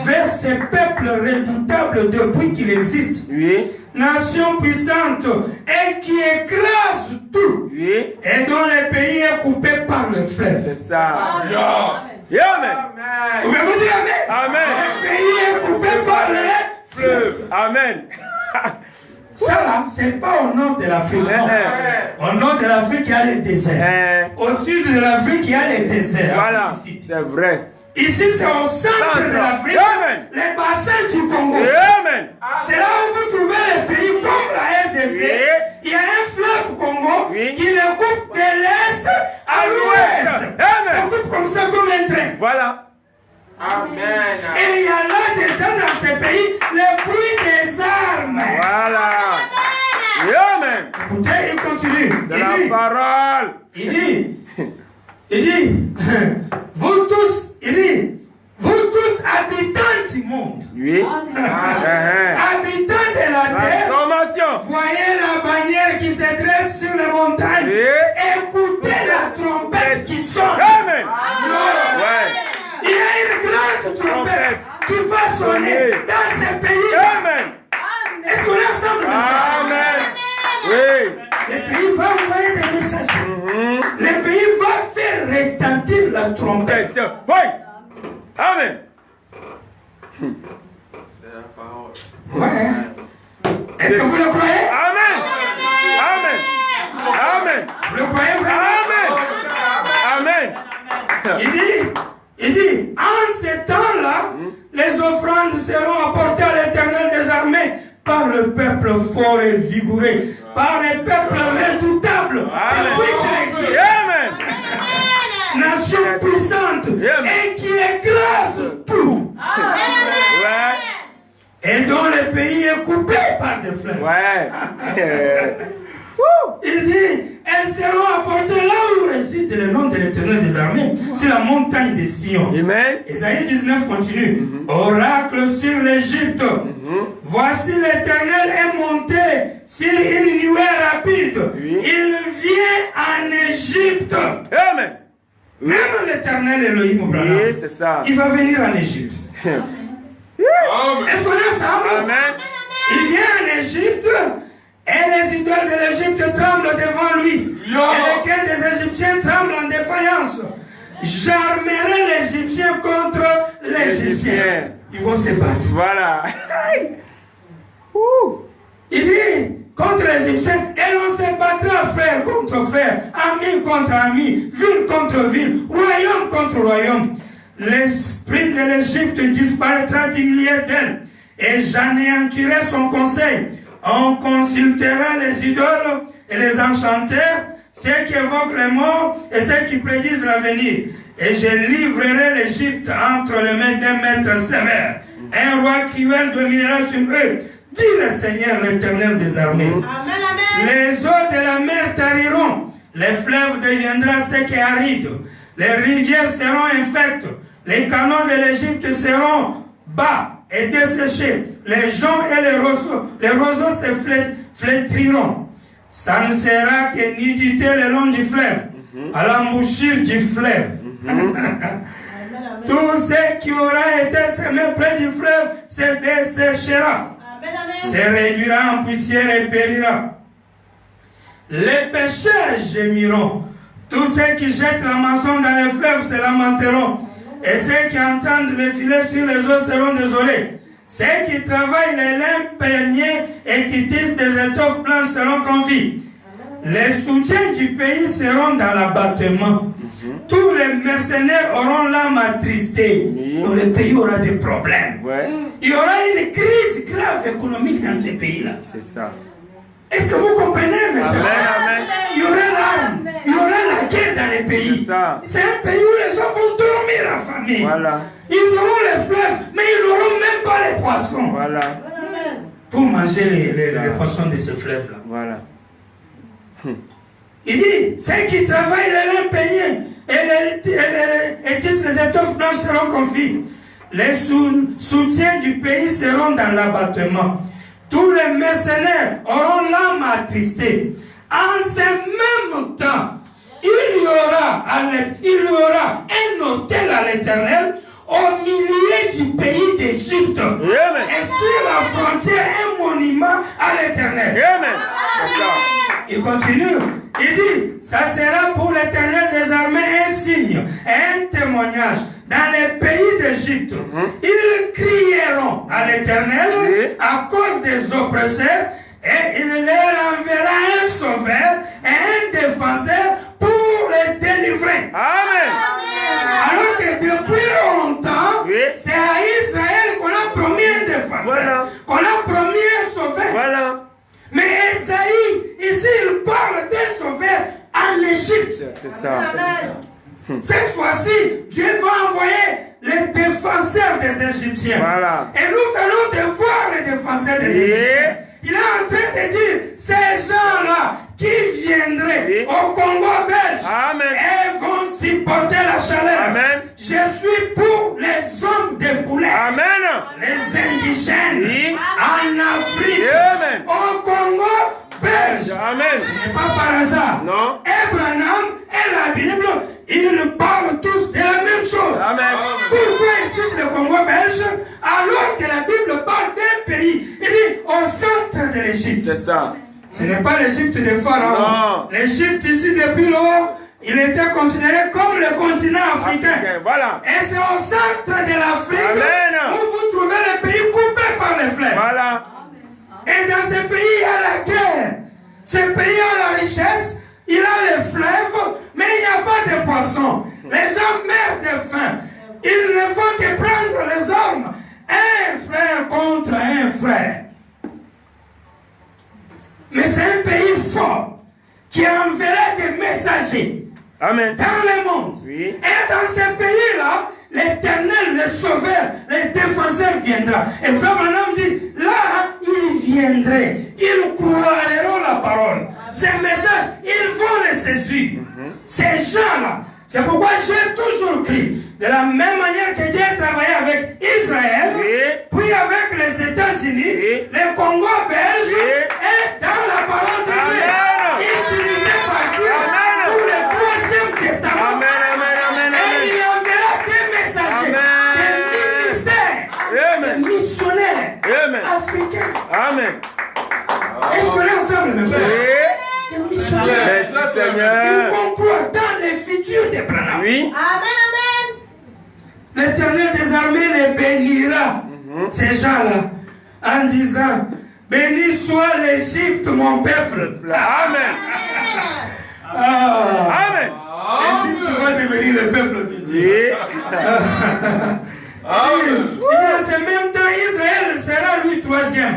vers ces peuples redoutables depuis qu'il existe. Oui. Nation puissante et qui écrase tout. Oui. Et dont le pays est coupé par le fleuve. C'est ça. Amen. Amen. Pouvez-vous dire amen? Amen. Le pays est coupé par le fleuve. Fleuve. Amen. Ça là, c'est pas au nord de l'Afrique. Au nord de l'Afrique, il y a les déserts. Au sud de l'Afrique, il y a les déserts. Voilà. C'est vrai. Ici, c'est au centre de l'Afrique, Amen. les bassins du Congo. Amen. C'est là où vous trouvez les pays comme la RDC. Oui. Il y a un fleuve Congo Oui. qui le coupe de l'est à l'ouest. Amen. Ça coupe comme ça, comme un train. Voilà. Amen. Et il y a là-dedans, dans ces pays, le bruit des armes. Voilà. Amen. Écoutez, il continue. C'est la parole. Il dit, vous tous habitants du monde, Oui. habitants de la terre, Transformation. voyez la bannière qui se dresse sur les montagnes. Oui. Écoutez la trompette qui sonne. Amen. Non. Ouais. Il y a une grande trompette qui va sonner dans ces pays. Amen. Est-ce qu'on est ensemble? Amen. Oui. Le pays va envoyer des messages. Le pays va faire retentir la trompette. Oui. Amen. C'est la parole. Ouais. Est-ce que vous le croyez? Amen. Amen. Amen. Vous le croyez vraiment? Amen. Amen. Il dit, en ce temps-là, les offrandes seront apportées à l'Éternel des armées par le peuple fort et vigoureux, par le peuple redoutable, depuis qu'il existe. Amen. Nation puissante et qui écrase tout. Ouais. Et dont le pays est coupé par des fleuves. Ouais. Il dit, elles seront apportées là où réside le nom de l'Éternel des armées, c'est la montagne de Sion. Amen. Isaïe 19 continue. Oracle sur l'Égypte. Voici l'Éternel est monté sur une nuée rapide. Oui. Il vient en Égypte. Amen. Même l'Éternel Elohim Abraham, Oui, c'est ça. il va venir en Égypte. Amen. Est-ce qu'on est ensemble? Amen. Il vient en Égypte et les idoles de l'Égypte tremblent devant lui. Et les cœurs des Égyptiens tremblent en défaillance. J'armerai l'Égyptien contre l'Égyptien. Ils vont se battre. Voilà. Il dit contre l'Égyptien, et l'on se battra frère contre frère, ami contre ami, ville contre ville, royaume contre royaume. L'esprit de l'Égypte disparaîtra du milieu d'elle, et j'anéantirai son conseil. On consultera les idoles et les enchanteurs, ceux qui évoquent les morts et ceux qui prédisent l'avenir. Et je livrerai l'Égypte entre les mains d'un maître sévère. Un roi cruel dominera sur eux, dit le Seigneur, l'Éternel des armées. Amen. Les eaux de la mer tariront, les fleuves deviendront secs et arides, les rivières seront infectes, les canaux de l'Égypte seront bas et desséchés, les joncs et les roseaux se flétriront. Ça ne sera que nudité le long du fleuve, à l'embouchure du fleuve. Tout ce qui aura été semé près du fleuve se desséchera, se réduira en poussière et périra. Les pêcheurs gémiront, tous ceux qui jettent la moisson dans les fleuves se lamenteront, et ceux qui entendent les filets sur les eaux seront désolés. Ceux qui travaillent les lins peignés et qui tissent des étoffes blanches seront confis. Les soutiens du pays seront dans l'abattement. Tous les mercenaires auront l'âme attristée. Donc le pays aura des problèmes. Il y aura une crise grave économique dans ces pays-là. C'est ça. Est-ce que vous comprenez, mes chers? Il y aura l'arme, il y aura la guerre dans les pays. C'est un pays où les gens vont dormir affamés. Voilà. Ils auront les fleuves, mais ils n'auront même pas les poissons. Voilà. Pour manger les poissons de ces fleuves-là. Voilà. Il dit, ceux qui travaillent les lins peignés et tissent les étoffes blanches seront confis. Les soutiens du pays seront dans l'abattement. Tous les mercenaires auront l'âme attristée. En ce même temps, il y aura un autel à l'Éternel au milieu du pays d'Égypte. Et sur la frontière, un monument à l'Éternel. Il continue. Il dit, ça sera pour l'Éternel des armées un signe, un témoignage. Dans les pays d'Égypte, ils crieront à l'Éternel à cause des oppresseurs, et il leur enverra un sauveur et un défenseur pour les délivrer. Amen. Alors que depuis longtemps, c'est à Israël qu'on a promis un défenseur, qu'on a promis un sauveur. Mais Esaïe, ici, il parle d'un sauveur en Égypte. C'est ça. Cette fois-ci, Dieu va envoyer les défenseurs des Égyptiens. Et nous venons de voir les défenseurs des Égyptiens. Il est en train de dire, ces gens-là qui viendraient au Congo belge et vont supporter la chaleur. Je suis pour les hommes de couleur, les indigènes en Afrique, au Congo belge. Ce n'est pas par hasard. Abraham et la Bible, ils parlent tous de la même chose. Pourquoi ils citent le Congo belge alors que la Bible parle d'un pays? Il dit au centre de l'Égypte. C'est ça. Ce n'est pas l'Égypte de Pharaon. L'Égypte ici depuis lors, il était considéré comme le continent africain. Et c'est au centre de l'Afrique où vous trouvez les pays coupés par les fleuves. Et dans ce pays, il y a la guerre. Ce pays a la richesse, il a les fleuves, mais il n'y a pas de poissons. Les gens meurent de faim. Ils ne font que prendre les armes. Un frère contre un frère. Mais c'est un pays fort qui enverra des messagers dans le monde. Et dans ce pays-là, l'Éternel, le Sauveur, le défenseur viendra. Et Frère Branham dit, là, il viendrait. Ils croiront la parole. Ces messages, ils vont les saisir. Ces gens-là. C'est pourquoi j'ai toujours cru. De la même manière que Dieu a travaillé avec Israël, puis avec les États-Unis, le Congo belge, et dans la parole de Dieu, utilisé par Dieu pour le 3e testament. Et il enverra des messagers, des ministères, des missionnaires africains. Est-ce qu'on est ensemble, mes frères? Des missionnaires. Merci, Seigneur. Ils vont croire dans les futurs des Branham. Amen. L'Éternel des armées les bénira, ces gens-là, en disant, béni soit l'Égypte, mon peuple. Amen. Amen. L'Égypte va devenir le peuple de Dieu. Et en ce même temps, Israël sera lui 3e.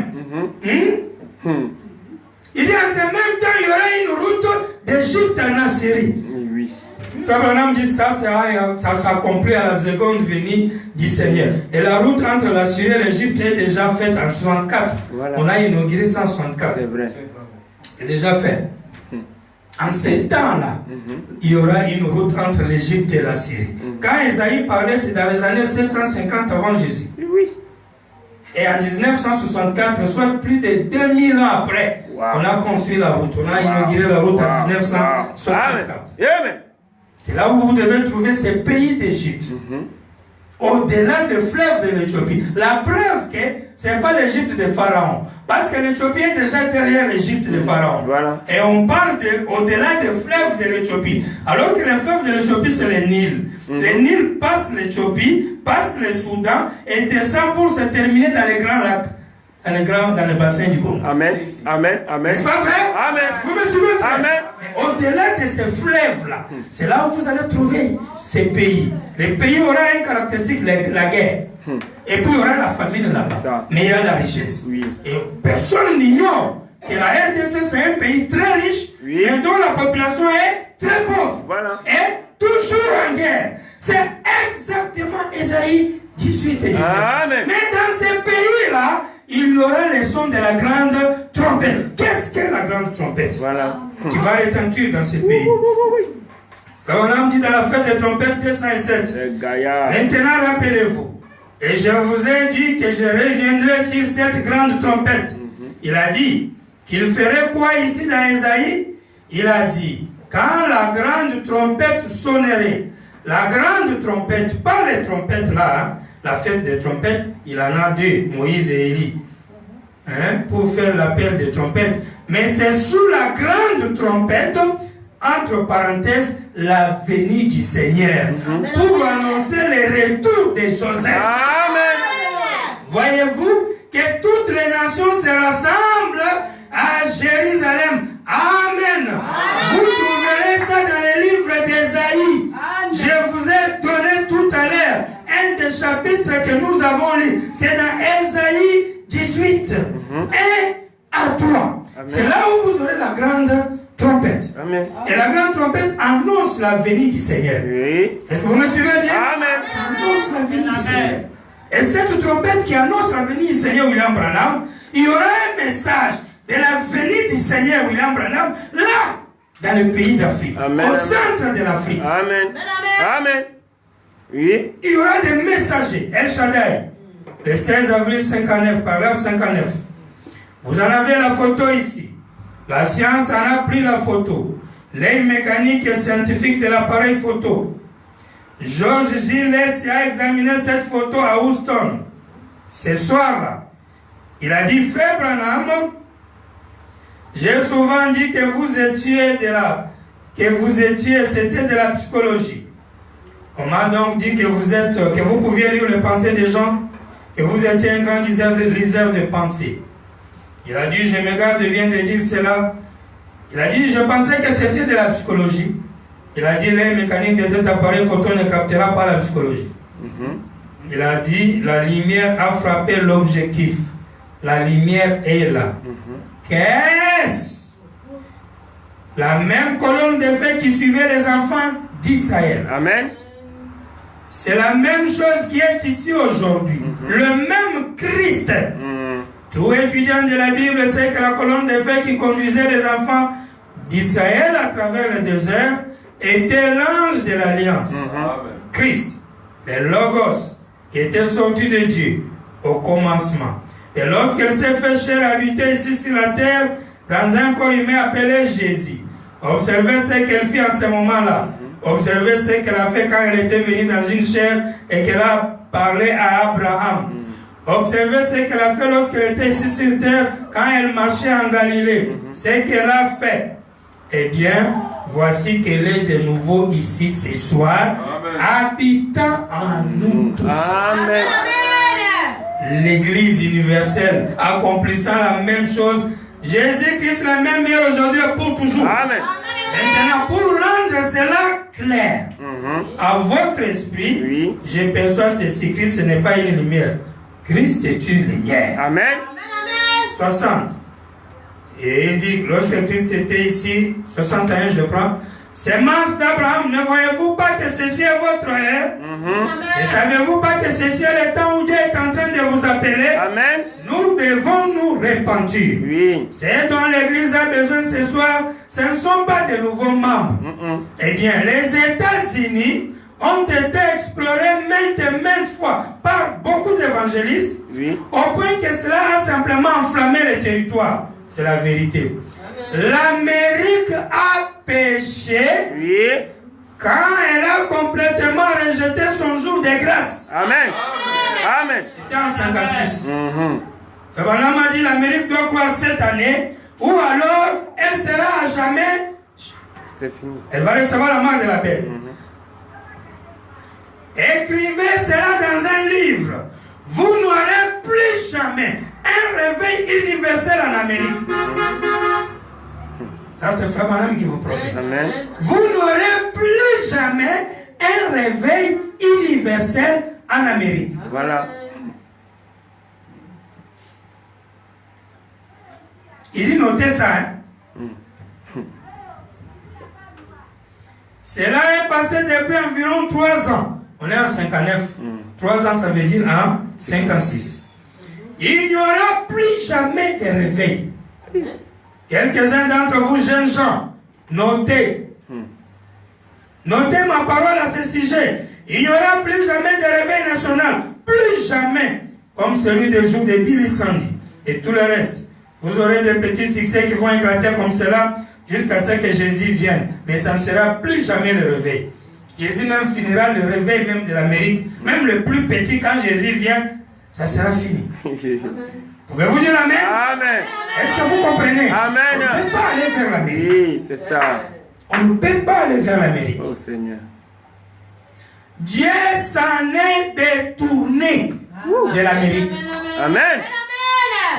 route en Assyrie. Oui. Frère Branham dit ça s'accomplit à la seconde venue du Seigneur. Et la route entre la Syrie et l'Égypte est déjà faite en 64. Voilà. On a inauguré ça en 64. C'est vrai. C'est déjà fait. En ces temps-là, il y aura une route entre l'Égypte et la Syrie. Quand Esaïe parlait, c'est dans les années 750 avant Jésus. Oui. Et en 1964, soit plus de 2000 ans après, on a construit la route. On a inauguré la route en 1964. C'est là où vous devez trouver ces pays d'Égypte. Au-delà des fleuves de l'Éthiopie. La preuve que ce n'est pas l'Égypte de Pharaon. Parce que l'Éthiopie est déjà derrière l'Égypte de Pharaon. Voilà. Et on parle au-delà des fleuves de l'Éthiopie. Alors que les fleuves de l'Éthiopie, c'est le Nil. Le Nil passe l'Éthiopie, passe le Soudan et descend pour se terminer dans les grands lacs. Dans le bassin du Congo. Amen. Amen. Amen. N'est-ce pas vrai? Amen. Vous me suivez, frère? Amen. Au-delà de ces fleuves-là, c'est là où vous allez trouver ces pays. Les pays auront une caractéristique, la guerre. Et puis il y aura la famine là-bas. Mais il y a la richesse. Oui. Et personne n'ignore que la RDC, c'est un pays très riche, mais dont la population est très pauvre. Voilà. Et toujours en guerre. C'est exactement Esaïe 18 et 19. Amen. Mais dans ces pays-là, il y aura le son de la grande trompette. Qu'est-ce que la grande trompette? Voilà. Qui va retentir dans ces pays. On a dit dans la fête des trompettes 207. Maintenant, rappelez-vous. Et je vous ai dit que je reviendrai sur cette grande trompette. Il a dit qu'il ferait quoi ici dans Esaïe? Il a dit, quand la grande trompette sonnerait, la grande trompette, pas les trompettes là, hein, la fête des trompettes, il en a deux, Moïse et Élie, hein, pour faire l'appel des trompettes. Mais c'est sous la grande trompette, entre parenthèses, la venue du Seigneur, pour annoncer le retour de Joseph. Amen. Voyez-vous que toutes les nations se rassemblent à Jérusalem. Amen. Vous trouverez ça dans les livres d'Ésaïe. Je vous ai donné tout à l'heure un des chapitres que nous avons lu. C'est dans Ésaïe 18. Et à toi. C'est là où vous aurez la grande trompette. Amen. Et la grande trompette annonce la venue du Seigneur. Oui. Est-ce que vous me suivez bien? Amen. Ça annonce la venue du Seigneur. Et cette trompette qui annonce la venue du Seigneur William Branham, il y aura un message de la venue du Seigneur William Branham là, dans le pays d'Afrique, au centre de l'Afrique. Amen. Amen. Oui. Il y aura des messagers. El Shaddai, le 16 avril 59, paragraphe 59. Vous en avez la photo ici. La science en a pris la photo. L'œil mécanique et scientifique de l'appareil photo. Georges Gilles a examiné cette photo à Houston. Ce soir-là, il a dit, Frère Branham, j'ai souvent dit que vous étiez c'était de la psychologie. On m'a donc dit que vous pouviez lire les pensées des gens, que vous étiez un grand liseur de pensées. Il a dit, je me garde bien de dire cela. Il a dit, je pensais que c'était de la psychologie. Il a dit, l'œil mécanique de cet appareil photo ne captera pas la psychologie. Il a dit, la lumière a frappé l'objectif. La lumière est là. Qu'est-ce? La même colonne de feu qui suivait les enfants d'Israël. Amen. C'est la même chose qui est ici aujourd'hui. Le même Christ. Tout étudiant de la Bible sait que la colonne de feu qui conduisait les enfants d'Israël à travers le désert était l'ange de l'alliance. Christ, le Logos, qui était sorti de Dieu au commencement. Et lorsqu'elle s'est fait chair habiter ici sur la terre, dans un corps humain appelé Jésus, observez ce qu'elle fit en ce moment-là. Observez ce qu'elle a fait quand elle était venue dans une chair et qu'elle a parlé à Abraham. Observez ce qu'elle a fait lorsqu'elle était ici sur terre, quand elle marchait en Galilée. Ce qu'elle a fait. Eh bien, voici qu'elle est de nouveau ici ce soir, habitant en nous tous. Amen. L'Église universelle, accomplissant la même chose. Jésus-Christ la même hier, aujourd'hui et pour toujours. Amen. Maintenant, pour rendre cela clair à votre esprit, je perçois ceci. Christ n'est pas une lumière. Christ est une lumière. Amen. 60. Et il dit, lorsque Christ était ici, 61, je prends, sémence d'Abraham, ne voyez-vous pas que ceci est votre ère? Et savez-vous pas que ceci est le temps où Dieu est en train de vous appeler? Amen. Nous devons nous repentir. Oui. C'est dont l'Église a besoin ce soir, ce ne sont pas de nouveaux membres. Eh bien, les États-Unis ont été explorés maintes et maintes fois par beaucoup d'évangélistes, au point que cela a simplement enflammé le territoire. C'est la vérité. L'Amérique a péché quand elle a complètement rejeté son jour de grâce. Amen. Amen. C'était en 56. Fabana m'a dit l'Amérique doit croire cette année, ou alors elle sera à jamais. C'est fini. Elle va recevoir la marque de la bête. Écrivez cela dans un livre. Vous n'aurez plus jamais un réveil universel en Amérique. Ça, c'est Frère Branham qui vous profite. Amen. Vous n'aurez plus jamais un réveil universel en Amérique. Voilà. Il dit notez ça. Cela est passé depuis environ 3 ans. On est en 59. 3 ans, ça veut dire en 56. Il n'y aura plus jamais de réveil. Quelques-uns d'entre vous, jeunes gens, notez. Notez ma parole à ce sujet. Il n'y aura plus jamais de réveil national. Plus jamais. Comme celui des jours de Billy Sandy et tout le reste. Vous aurez des petits succès qui vont éclater comme cela jusqu'à ce que Jésus vienne. Mais ça ne sera plus jamais le réveil. Jésus même finira le réveil même de l'Amérique. Même le plus petit, quand Jésus vient, ça sera fini. Pouvez-vous dire Amen? Amen. Est-ce que vous comprenez? Amen. On ne peut pas aller vers l'Amérique. Oui, c'est ça. On ne peut pas aller vers l'Amérique. Oh Seigneur. Dieu s'en est détourné de l'Amérique. Amen.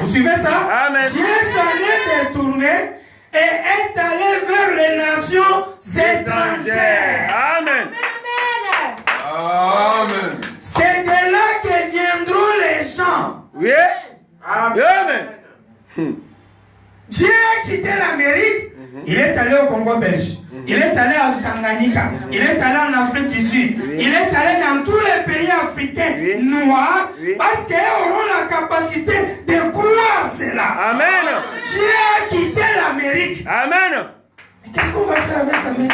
Vous suivez ça? Amen. Dieu s'en est détourné et est allé vers les nations étrangères. Amen. Amen. C'est de là que viendront les gens. Oui. Amen. Dieu a quitté l'Amérique. Il est allé au Congo belge. Il est allé en Tanganyika. Il est allé en Afrique du Sud. Il est allé dans tous les pays africains noirs parce qu'ils auront la capacité de croire cela. Amen. Dieu a quitté l'Amérique. Amen. Mais qu'est-ce qu'on va faire avec l'Amérique?